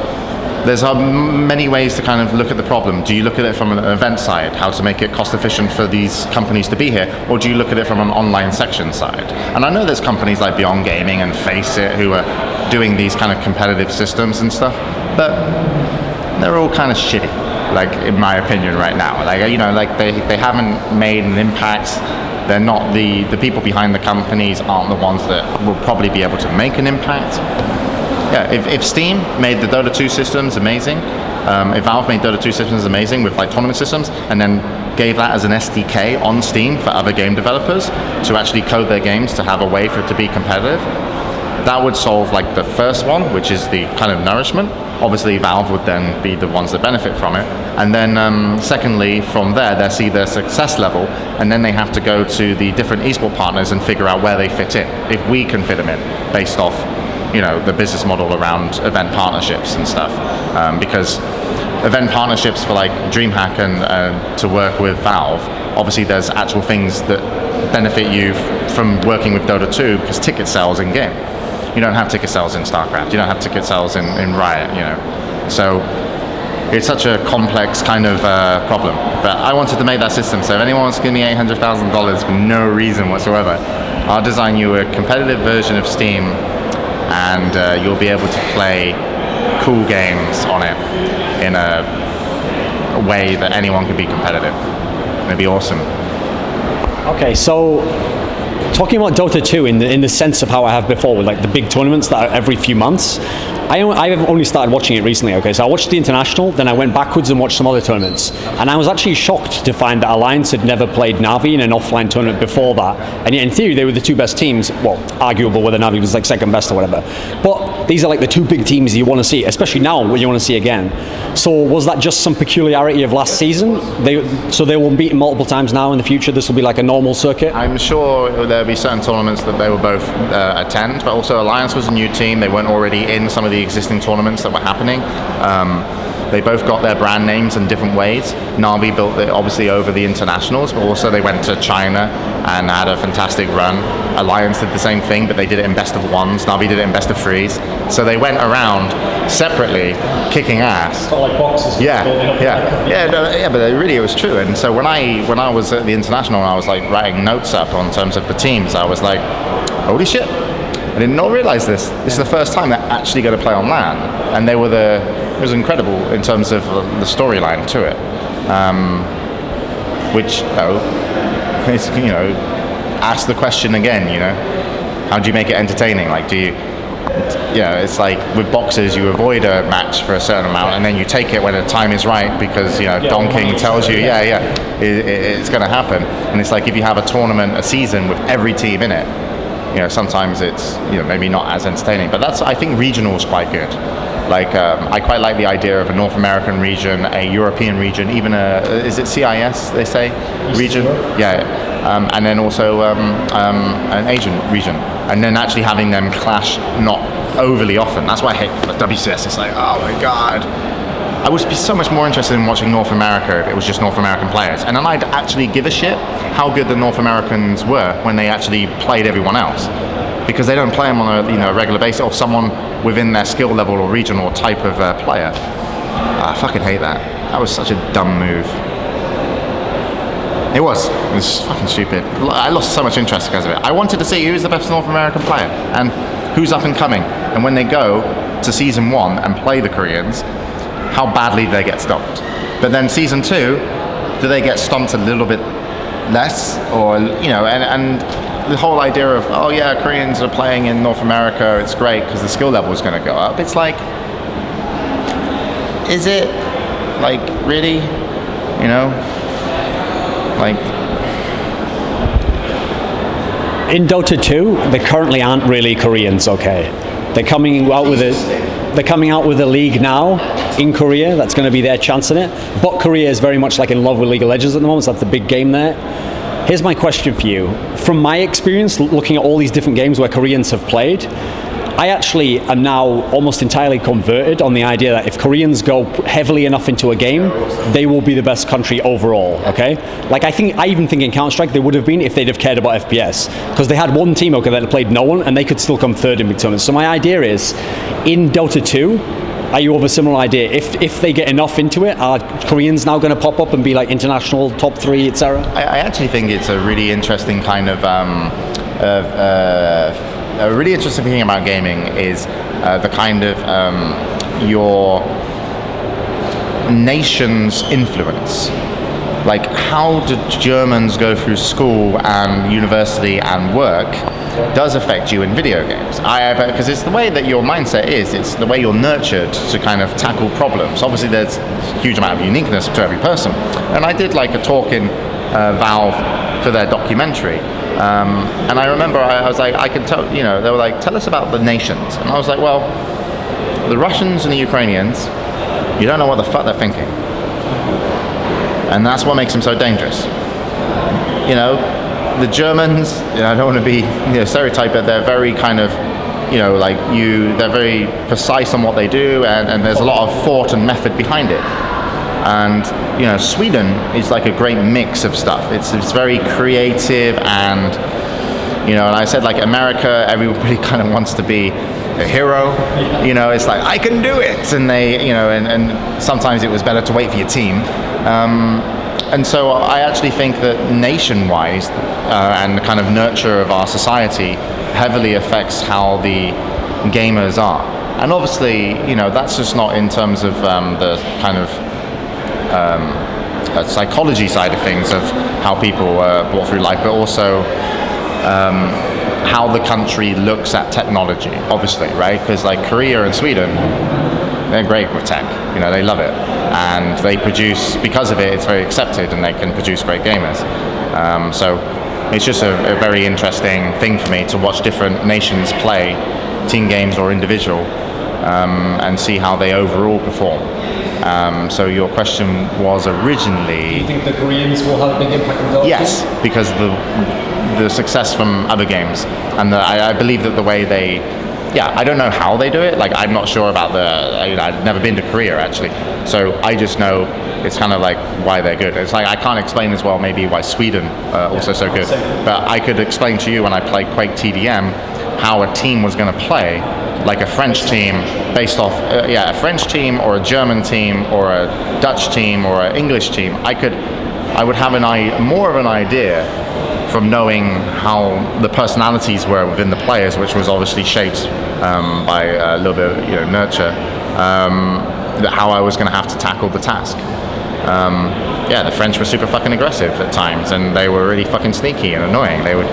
there's many ways to kind of look at the problem. Do you look at it from an event side, how to make it cost efficient for these companies to be here, or do you look at it from an online section side? And I know there's companies like Beyond Gaming and Face It who are doing these kind of competitive systems and stuff, but they're all kind of shitty, like, in my opinion right now. Like, like they haven't made an impact. They're not the people behind the companies aren't the ones that will probably be able to make an impact. Yeah, if Steam made the Dota 2 systems amazing, if Valve made Dota 2 systems amazing with like tournament systems, and then gave that as an SDK on Steam for other game developers to actually code their games to have a way for it to be competitive, that would solve like the first one, which is the kind of nourishment. Obviously Valve would then be the ones that benefit from it, and then secondly, from there they see their success level, and then they have to go to the different esport partners and figure out where they fit in, if we can fit them in based off the business model around event partnerships and stuff, because event partnerships for like DreamHack and to work with Valve, obviously there's actual things that benefit you from working with Dota 2 because ticket sales in game. You don't have ticket sales in StarCraft. You don't have ticket sales in Riot. So it's such a complex kind of problem. But I wanted to make that system. So if anyone wants to give me $800,000 for no reason whatsoever, I'll design you a competitive version of Steam, and you'll be able to play cool games on it in a way that anyone can be competitive. It'd be awesome. Okay, so talking about Dota 2 in the sense of how I have before, with like the big tournaments that are every few months, I've only started watching it recently. Okay, so I watched the international, then I went backwards and watched some other tournaments, and I was actually shocked to find that Alliance had never played Na'Vi in an offline tournament before that, and yet in theory they were the two best teams. Well, arguable whether Na'Vi was like second best or whatever, but these are like the two big teams you want to see, especially now what you want to see again. So was that just some peculiarity of last season? So they will beat multiple times now in the future. This will be like a normal circuit. I'm sure there'll be certain tournaments that they will both attend, but also Alliance was a new team. They weren't already in some of the existing tournaments that were happening. They both got their brand names in different ways. Na'Vi built it obviously over the internationals, but also they went to China and had a fantastic run. Alliance did the same thing, but they did it in best of ones. Na'Vi did it in best of threes. So they went around separately, kicking ass. Sort of like boxes. But it was true. And so when I was at the international and I was like writing notes up on terms of the teams, I was like, holy shit. I did not realize this. This is the first time they're actually going to play on LAN, and it was incredible in terms of the storyline to it. Which, ask the question again. How do you make it entertaining? Like, it's like with boxers, you avoid a match for a certain amount, and then you take it when the time is right because Don King tells you, it's going to happen. And it's like if you have a tournament, a season with every team in it. Sometimes it's maybe not as entertaining, but I think regional is quite good. Like I quite like the idea of a North American region, a European region, even is it CIS they say region? And then also an Asian region, and then actually having them clash not overly often. That's why I hate WCS. It's like, oh my god. I would be so much more interested in watching North America if it was just North American players. And then I'd actually give a shit how good the North Americans were when they actually played everyone else. Because they don't play them on a regular basis, or someone within their skill level or region or type of player. I fucking hate that. That was such a dumb move. It was fucking stupid. I lost so much interest because of it. I wanted to see who's the best North American player and who's up and coming. And when they go to season 1 and play the Koreans, how badly they get stomped. But then season 2, do they get stomped a little bit less? Or, and the whole idea of, Koreans are playing in North America, it's great because the skill level is going to go up. It's like, is it? Like, really? Like... In Dota 2, there currently aren't really Koreans, okay? They're coming out with a league now in Korea. That's going to be their chance in it. But Korea is very much like in love with League of Legends at the moment. So that's the big game there. Here's my question for you. From my experience looking at all these different games where Koreans have played, I actually am now almost entirely converted on the idea that if Koreans go heavily enough into a game, they will be the best country overall, okay? Like I even think in Counter-Strike they would have been if they'd have cared about FPS, because they had one team, okay, that had played no one, and they could still come third in big tournaments. So my idea is, in Dota 2, are you of a similar idea? If they get enough into it, are Koreans now going to pop up and be like international top 3, etc.? I actually think it's a really interesting kind of a really interesting thing about gaming is the kind of your nation's influence. Like, how do Germans go through school and university and work does affect you in video games. Because it's the way that your mindset is, it's the way you're nurtured to kind of tackle problems. Obviously there's a huge amount of uniqueness to every person. And I did like a talk in Valve for their documentary. And I remember I was like, I can tell, they were like, tell us about the nations. And I was like, well, the Russians and the Ukrainians, you don't know what the fuck they're thinking. And that's what makes them so dangerous. The Germans, I don't want to be stereotype, but they're very kind of, they're very precise on what they do, and there's a lot of thought and method behind it. And Sweden is like a great mix of stuff. It's very creative, and and I said, like, America, everybody kind of wants to be a hero. It's like, I can do it, and they and sometimes it was better to wait for your team. And so I actually think that nation-wise and the kind of nurture of our society heavily affects how the gamers are. And obviously, that's just not in terms of the kind of psychology side of things of how people brought through life, but also how the country looks at technology, obviously, right? Because like Korea and Sweden, they're great with tech, they love it. And they produce, because of it, it's very accepted and they can produce great gamers. So it's just a very interesting thing for me to watch different nations play team games or individual and see how they overall perform. So your question was originally... Do you think the Koreans will have a big impact on Dota? Yes, because the success from other games, and I believe that the way they, I don't know how they do it. Like I'm not sure about I've never been to Korea actually, so I just know it's kind of like why they're good. It's like I can't explain as well maybe why Sweden also so good, but I could explain to you when I played Quake TDM how a team was going to play, like a French team based off a French team or a German team or a Dutch team or an English team. I would have more of an idea from knowing how the personalities were within the players, which was obviously shaped by a little bit of nurture, how I was going to have to tackle the task. The French were super fucking aggressive at times, and they were really fucking sneaky and annoying. They would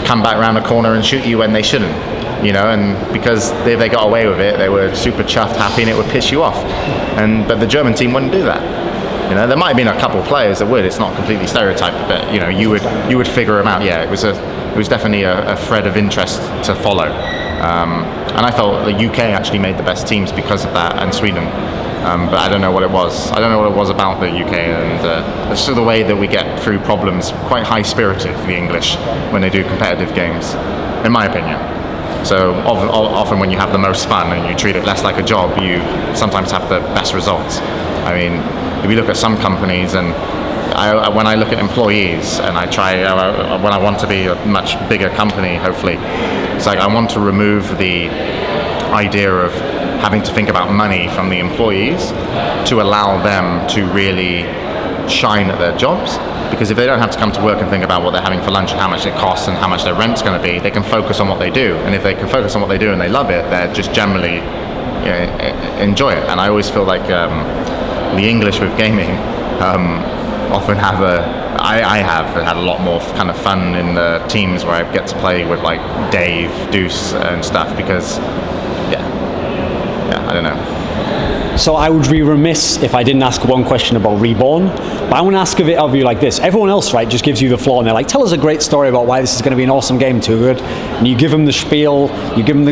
come back around the corner and shoot you when they shouldn't, and because if they got away with it, they were super chuffed, happy, and it would piss you off. But the German team wouldn't do that. There might have been a couple of players that would. It's not completely stereotyped, but you would figure them out. Yeah, it was definitely a thread of interest to follow, and I felt the UK actually made the best teams because of that, and Sweden. But I don't know what it was. I don't know what it was about the UK, and it's just the way that we get through problems. Quite high-spirited for the English when they do competitive games, in my opinion. So often when you have the most fun and you treat it less like a job, you sometimes have the best results. I mean, if you look at some companies, and when I look at employees, and I try when I want to be a much bigger company, hopefully, it's like I want to remove the idea of having to think about money from the employees to allow them to really shine at their jobs. Because if they don't have to come to work and think about what they're having for lunch and how much it costs and how much their rent's going to be, they can focus on what they do. And if they can focus on what they do and they love it, they're just generally enjoy it. And I always feel like the English with gaming often have I have had a lot more kind of fun in the teams where I get to play with like Dave, Deuce and stuff, because I don't know. So I would be remiss if I didn't ask one question about Reborn, but I want to ask of you like this. Everyone else, right, just gives you the floor and they're like, tell us a great story about why this is going to be an awesome game, Too Good. And you give them the spiel, you give them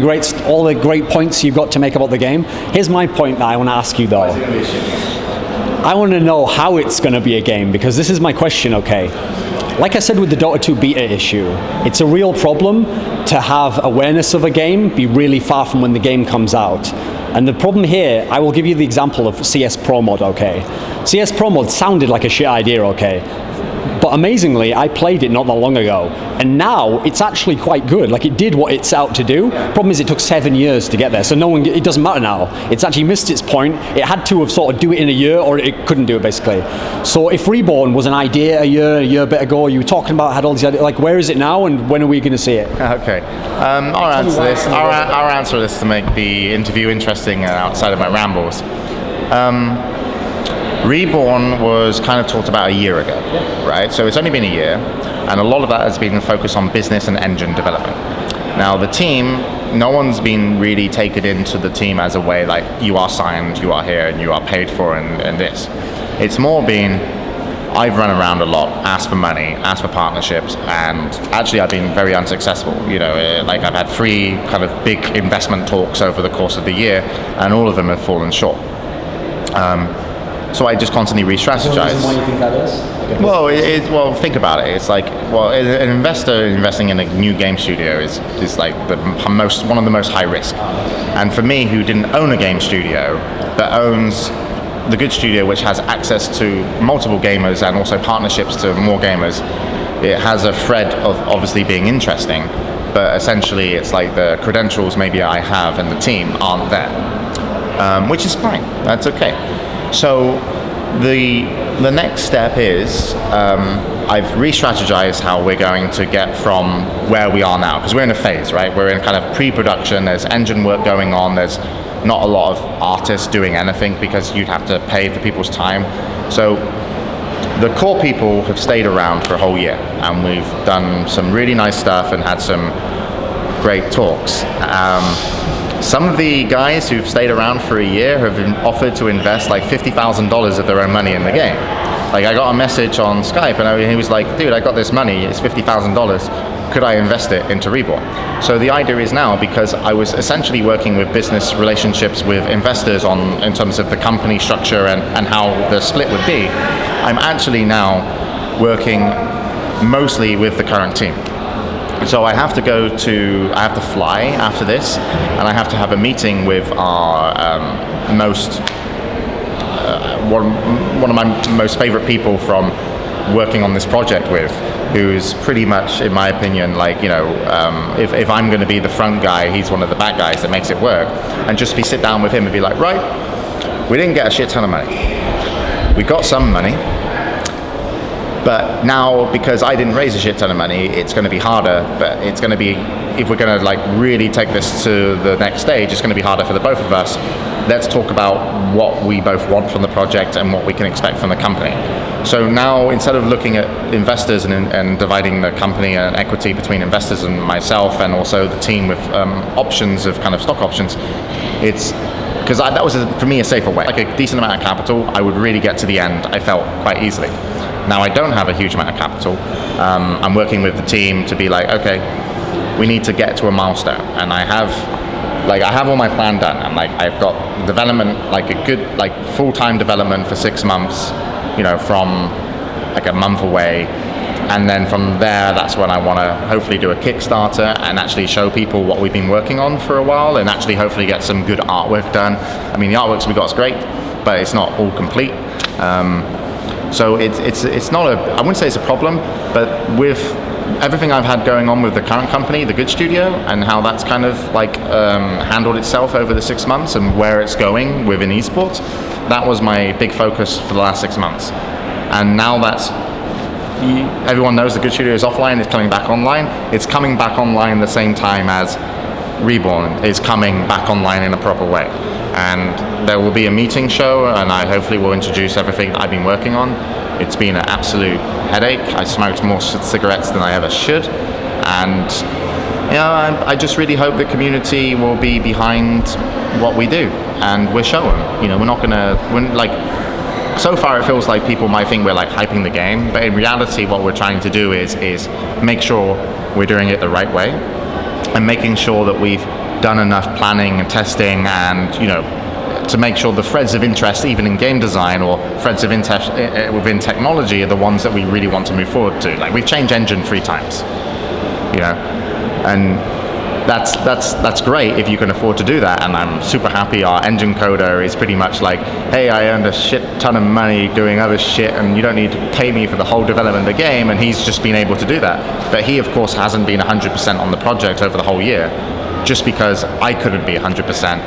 all the great points you've got to make about the game. Here's my point that I want to ask you though. I want to know how it's going to be a game, because this is my question, okay? Like I said with the Dota 2 beta issue, it's a real problem to have awareness of a game be really far from when the game comes out. And the problem here, I will give you the example of CS Pro Mod, okay? CS Pro Mod sounded like a shit idea, okay? But amazingly, I played it not that long ago, and now it's actually quite good. Like, it did what it set out to do. Problem is, it took 7 years to get there, so it doesn't matter now. It's actually missed its point. It had to have sort of do it in a year, or it couldn't do it, basically. So if Reborn was an idea a year bit ago, you were talking about, had all these ideas, like, where is it now, and when are we going to see it? Okay, I'll answer this. I'll answer this to make the interview interesting outside of my rambles. Reborn was kind of talked about a year ago, right? So it's only been a year, and a lot of that has been focused on business and engine development. Now the team, no one's been really taken into the team as a way like, you are signed, you are here, and you are paid for, and this. It's more been, I've run around a lot, asked for money, asked for partnerships, and actually I've been very unsuccessful. Like I've had 3 kind of big investment talks over the course of the year, and all of them have fallen short. So I just constantly re-strategize. Why do you think that is? Well, think about it. It's like, an investor investing in a new game studio is like one of the most high risk. And for me, who didn't own a game studio, but owns the good studio, which has access to multiple gamers and also partnerships to more gamers, it has a thread of obviously being interesting, but essentially it's like the credentials maybe I have and the team aren't there, which is fine. That's okay. So the next step is I've re-strategized how we're going to get from where we are now, because we're in a phase, right? We're in kind of pre-production, there's engine work going on, there's not a lot of artists doing anything because you'd have to pay for people's time. So the core people have stayed around for a whole year, and we've done some really nice stuff and had some great talks. Some of the guys who've stayed around for a year have been offered to invest like $50,000 of their own money in the game. Like, I got a message on Skype and he was like, dude, I got this money, it's $50,000, could I invest it into Reborn? So the idea is now, because I was essentially working with business relationships with investors in terms of the company structure and how the split would be, I'm actually now working mostly with the current team. So I have to fly after this, and I have to have a meeting with our one of my most favorite people from working on this project with, who's pretty much, in my opinion, like, you know, if I'm going to be the front guy, he's one of the back guys that makes it work, and just sit down with him and be like, right, we didn't get a shit ton of money. We got some money. But now, because I didn't raise a shit ton of money, it's going to be harder. But it's going to be, if we're going to like really take this to the next stage, it's going to be harder for the both of us. Let's talk about what we both want from the project and what we can expect from the company. So now, instead of looking at investors and dividing the company and equity between investors and myself, and also the team with options of kind of stock options, it's because that was for me a safer way. Like a decent amount of capital, I would really get to the end, I felt, quite easily. Now I don't have a huge amount of capital. I'm working with the team to be like, okay, we need to get to a milestone, and I have all my plan done. I'm like, I've got development, like a good, like full-time development for 6 months, you know, from like a month away, and then from there, that's when I want to hopefully do a Kickstarter and actually show people what we've been working on for a while, and actually hopefully get some good artwork done. I mean, the artworks we got is great, but it's not all complete. So it's not I wouldn't say it's a problem, but with everything I've had going on with the current company, the Good Studio, and how that's kind of like handled itself over the 6 months and where it's going within esports, that was my big focus for the last 6 months. And now everyone knows the Good Studio is offline, it's coming back online. It's coming back online the same time as Reborn is coming back online in a proper way. And there will be a meeting show, and I hopefully will introduce everything that I've been working on. It's been an absolute headache. I smoked more cigarettes than I ever should, and you know, I just really hope the community will be behind what we do, and we're showing. You know, so far it feels like people might think we're like hyping the game, but in reality what we're trying to do is make sure we're doing it the right way, and making sure that we've done enough planning and testing, and you know, to make sure the threads of interest, even in game design, or threads of interest within technology, are the ones that we really want to move forward to. Like, we've changed engine 3 times, you know, and that's great if you can afford to do that. And I'm super happy our engine coder is pretty much like, hey, I earned a shit ton of money doing other shit, and you don't need to pay me for the whole development of the game, and he's just been able to do that. But he, of course, hasn't been 100% on the project over the whole year, just because I couldn't be 100%.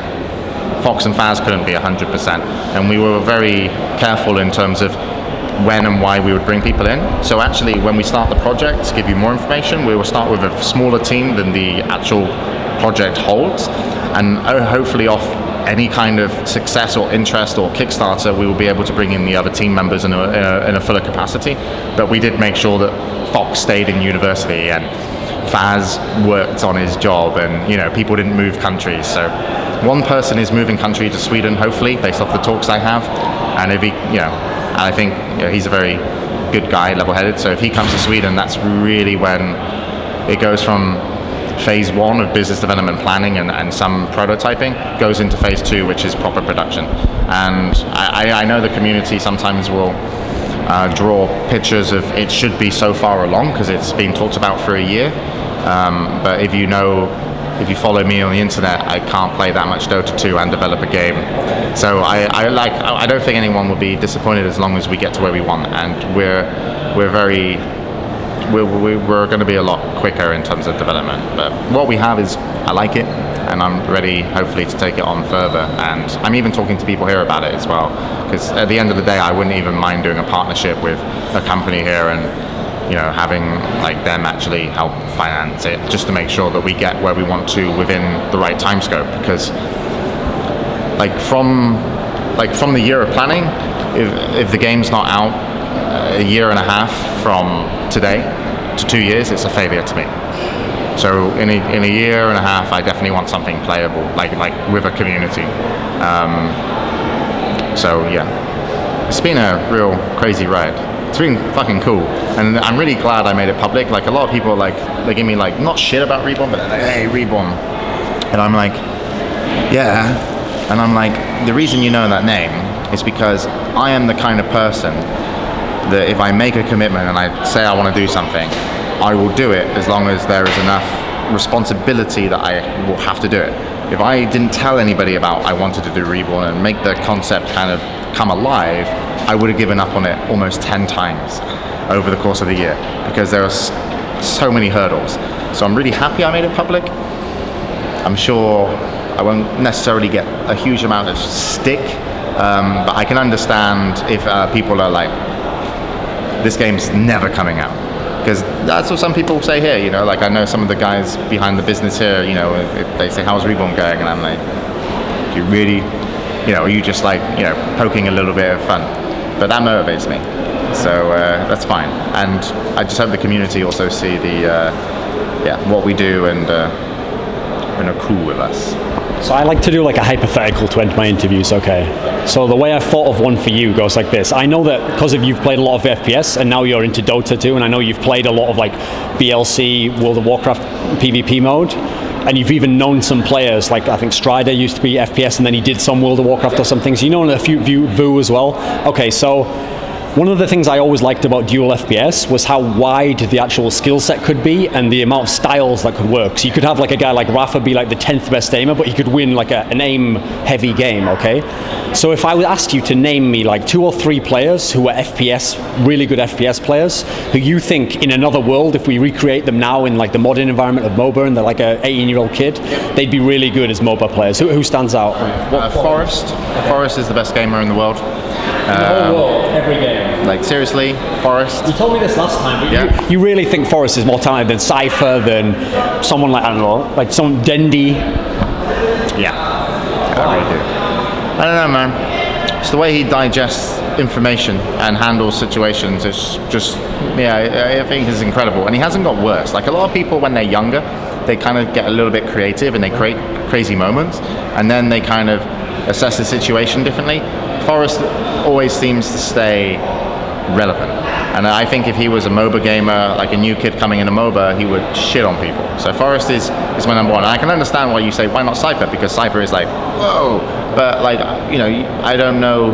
Fox and Faz couldn't be 100%, and we were very careful in terms of when and why we would bring people in. So actually, when we start the project, to give you more information, we will start with a smaller team than the actual project holds, and hopefully off any kind of success or interest or Kickstarter, we will be able to bring in the other team members in a fuller capacity. But we did make sure that Fox stayed in university, and Faz worked on his job, and you know, people didn't move countries. So one person is moving country to Sweden, hopefully, based off the talks I have. And if he, you know, and I think, you know, he's a very good guy, level-headed. So if he comes to Sweden, that's really when it goes from phase 1 of business development planning and some prototyping, goes into phase 2, which is proper production. And I know the community sometimes will draw pictures of it should be so far along because it's been talked about for a year. But if you follow me on the internet, I can't play that much Dota 2 and develop a game. So I don't think anyone will be disappointed as long as we get to where we want, and we're going to be a lot quicker in terms of development. But what we have is, I like it, and I'm ready hopefully to take it on further. And I'm even talking to people here about it as well, because at the end of the day, I wouldn't even mind doing a partnership with a company here, and you know, having like them actually help finance it, just to make sure that we get where we want to within the right time scope. Because from the year of planning, if the game's not out a year and a half from today to 2 years, it's a failure to me. So in a year and a half, I definitely want something playable, like with a community. So yeah, it's been a real crazy ride. It's been fucking cool, and I'm really glad I made it public. Like a lot of people, like they give me like not shit about Reborn, but they're like, hey, Reborn, and I'm like, yeah, and I'm like, the reason you know that name is because I am the kind of person that if I make a commitment and I say I want to do something, I will do it as long as there is enough responsibility that I will have to do it. If I didn't tell anybody about I wanted to do Reborn and make the concept kind of come alive, I would have given up on it almost 10 times over the course of the year because there are so many hurdles. So I'm really happy I made it public. I'm sure I won't necessarily get a huge amount of stick, but I can understand if people are like, this game's never coming out. Because that's what some people say here, you know, like I know some of the guys behind the business here, you know, they say, how's Reborn going? And I'm like, do you really, you know, are you just like, you know, poking a little bit of fun? But that motivates me. So that's fine. And I just hope the community also see the, what we do and are cool with us. So I like to do like a hypothetical to end my interviews, okay? So the way I thought of one for you goes like this. I know that because you've played a lot of FPS and now you're into Dota 2, and I know you've played a lot of like BLC, World of Warcraft PvP mode, and you've even known some players, like I think Strider used to be FPS and then he did some World of Warcraft or something, so you know a few VU as well. Okay, so one of the things I always liked about dual FPS was how wide the actual skill set could be and the amount of styles that could work. So you could have like a guy like Rafa be like the 10th best aimer, but he could win like an aim-heavy game, okay? So if I would ask you to name me like 2 or 3 players who are FPS, really good FPS players, who you think in another world, if we recreate them now in like the modern environment of MOBA and they're like an 18-year-old kid, they'd be really good as MOBA players. Who stands out? Forrest. Forrest is the best gamer in the world. In the whole world, every game. Like seriously, Forrest. You told me this last time, but you really think Forrest is more talented than Cypher, than someone like, I don't know, like some Dendi? Yeah, I really do. I don't know, man. It's the way he digests information and handles situations. It's just, I think it's incredible. And he hasn't got worse. Like a lot of people when they're younger, they kind of get a little bit creative and they create crazy moments, and then they kind of assess the situation differently. Forrest always seems to stay relevant, and I think if he was a MOBA gamer, like a new kid coming into MOBA, he would shit on people. So Forrest is my number one. And I can understand why you say why not Cypher, because Cypher is like whoa, but like, you know, I don't know,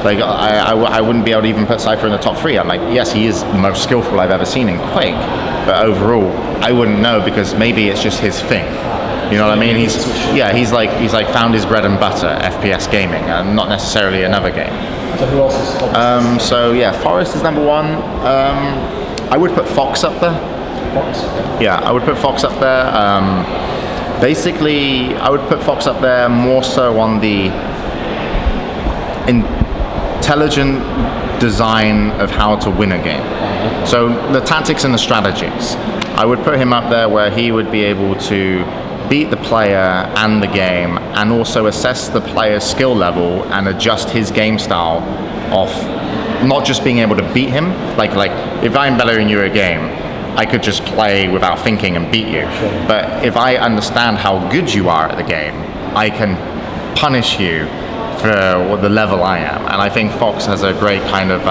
like I wouldn't be able to even put Cypher in the top 3. I'm like, yes, he is the most skillful I've ever seen in Quake, but overall I wouldn't know because maybe it's just his thing. You know what I mean? He's like found his bread and butter, FPS gaming, and not necessarily another game. So who else is So yeah, Forrest is number 1. I would put Fox up there. Fox? Yeah, I would put Fox up there. Basically, I would put Fox up there more so on the intelligent design of how to win a game. So the tactics and the strategies. I would put him up there where he would be able to beat the player and the game, and also assess the player's skill level and adjust his game style off not just being able to beat him. Like if I'm better than you at a game, I could just play without thinking and beat you. Sure. But if I understand how good you are at the game, I can punish you for the level I am. And I think Fox has a great kind of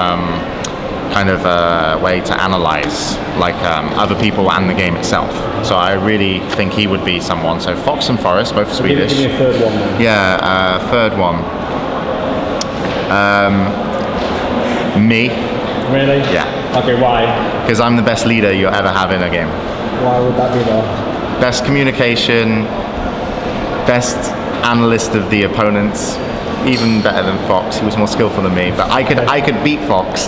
way to analyze like other people and the game itself. So I really think he would be someone. So Fox and Forrest, both Swedish. Give me a third one then. Yeah, third one. Me. Really? Yeah. Okay, why? Because I'm the best leader you'll ever have in a game. Why would that be though? Best communication, best analyst of the opponents, even better than Fox. He was more skillful than me, but I could beat Fox,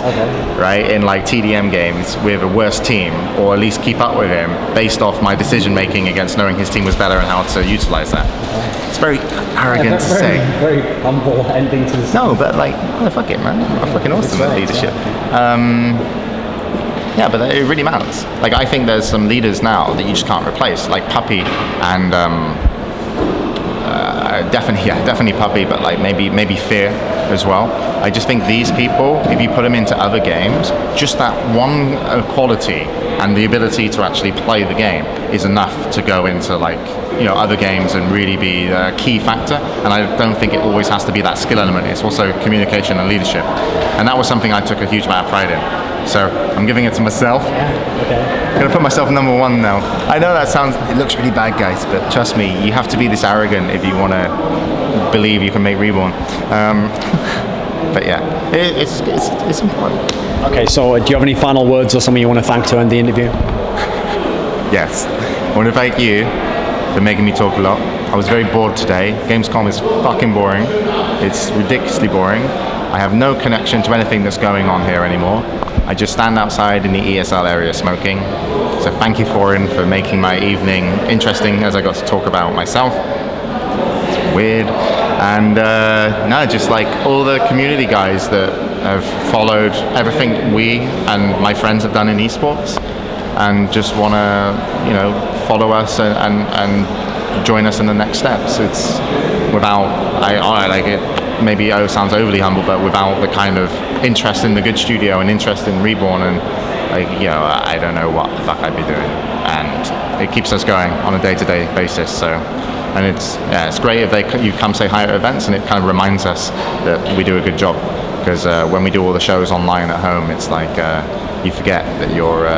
right, in like TDM games with a worse team, or at least keep up with him based off my decision making against knowing his team was better and how to utilize that. It's very arrogant to say. Very humble ending to this. No, but like, oh, fuck it, man. I'm fucking awesome at leadership. Yeah, but it really matters. Like, I think there's some leaders now that you just can't replace, like Puppy and definitely Puppy, but like maybe Fear. as well. I just think these people, if you put them into other games, just that one quality and the ability to actually play the game is enough to go into like, you know, other games and really be a key factor. And I don't think it always has to be that skill element. It's also communication and leadership. And that was something I took a huge amount of pride in. So I'm giving it to myself. I'm gonna put myself number one now. I know it looks really bad, guys, but trust me, you have to be this arrogant if you want to believe you can make Reborn. But yeah, it's important. Okay, so do you have any final words or something you want to thank to end the interview? Yes, I want to thank you for making me talk a lot. I was very bored today. Gamescom is fucking boring. It's ridiculously boring. I have no connection to anything that's going on here anymore. I just stand outside in the ESL area smoking. So thank you, Thorin, for making my evening interesting as I got to talk about myself. It's weird. And no, just like all the community guys that have followed everything we and my friends have done in esports and just want to, you know, follow us and join us in the next steps. It's without, I like it, maybe it sounds overly humble, but without the kind of interest in the good studio and interest in Reborn and like, you know, I don't know what the fuck I'd be doing. And it keeps us going on a day-to-day basis. So, and it's great if you come say hi at events, and it kind of reminds us that we do a good job. Because when we do all the shows online at home, it's like you forget that you're,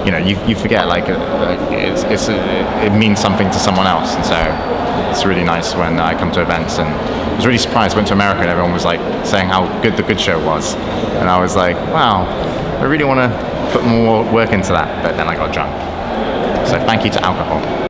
you know, you forget like it means something to someone else, and so it's really nice when I come to events. And I was really surprised. I went to America and everyone was like saying how good the good show was, and I was like, wow, I really want to put more work into that. But then I got drunk. So thank you to alcohol.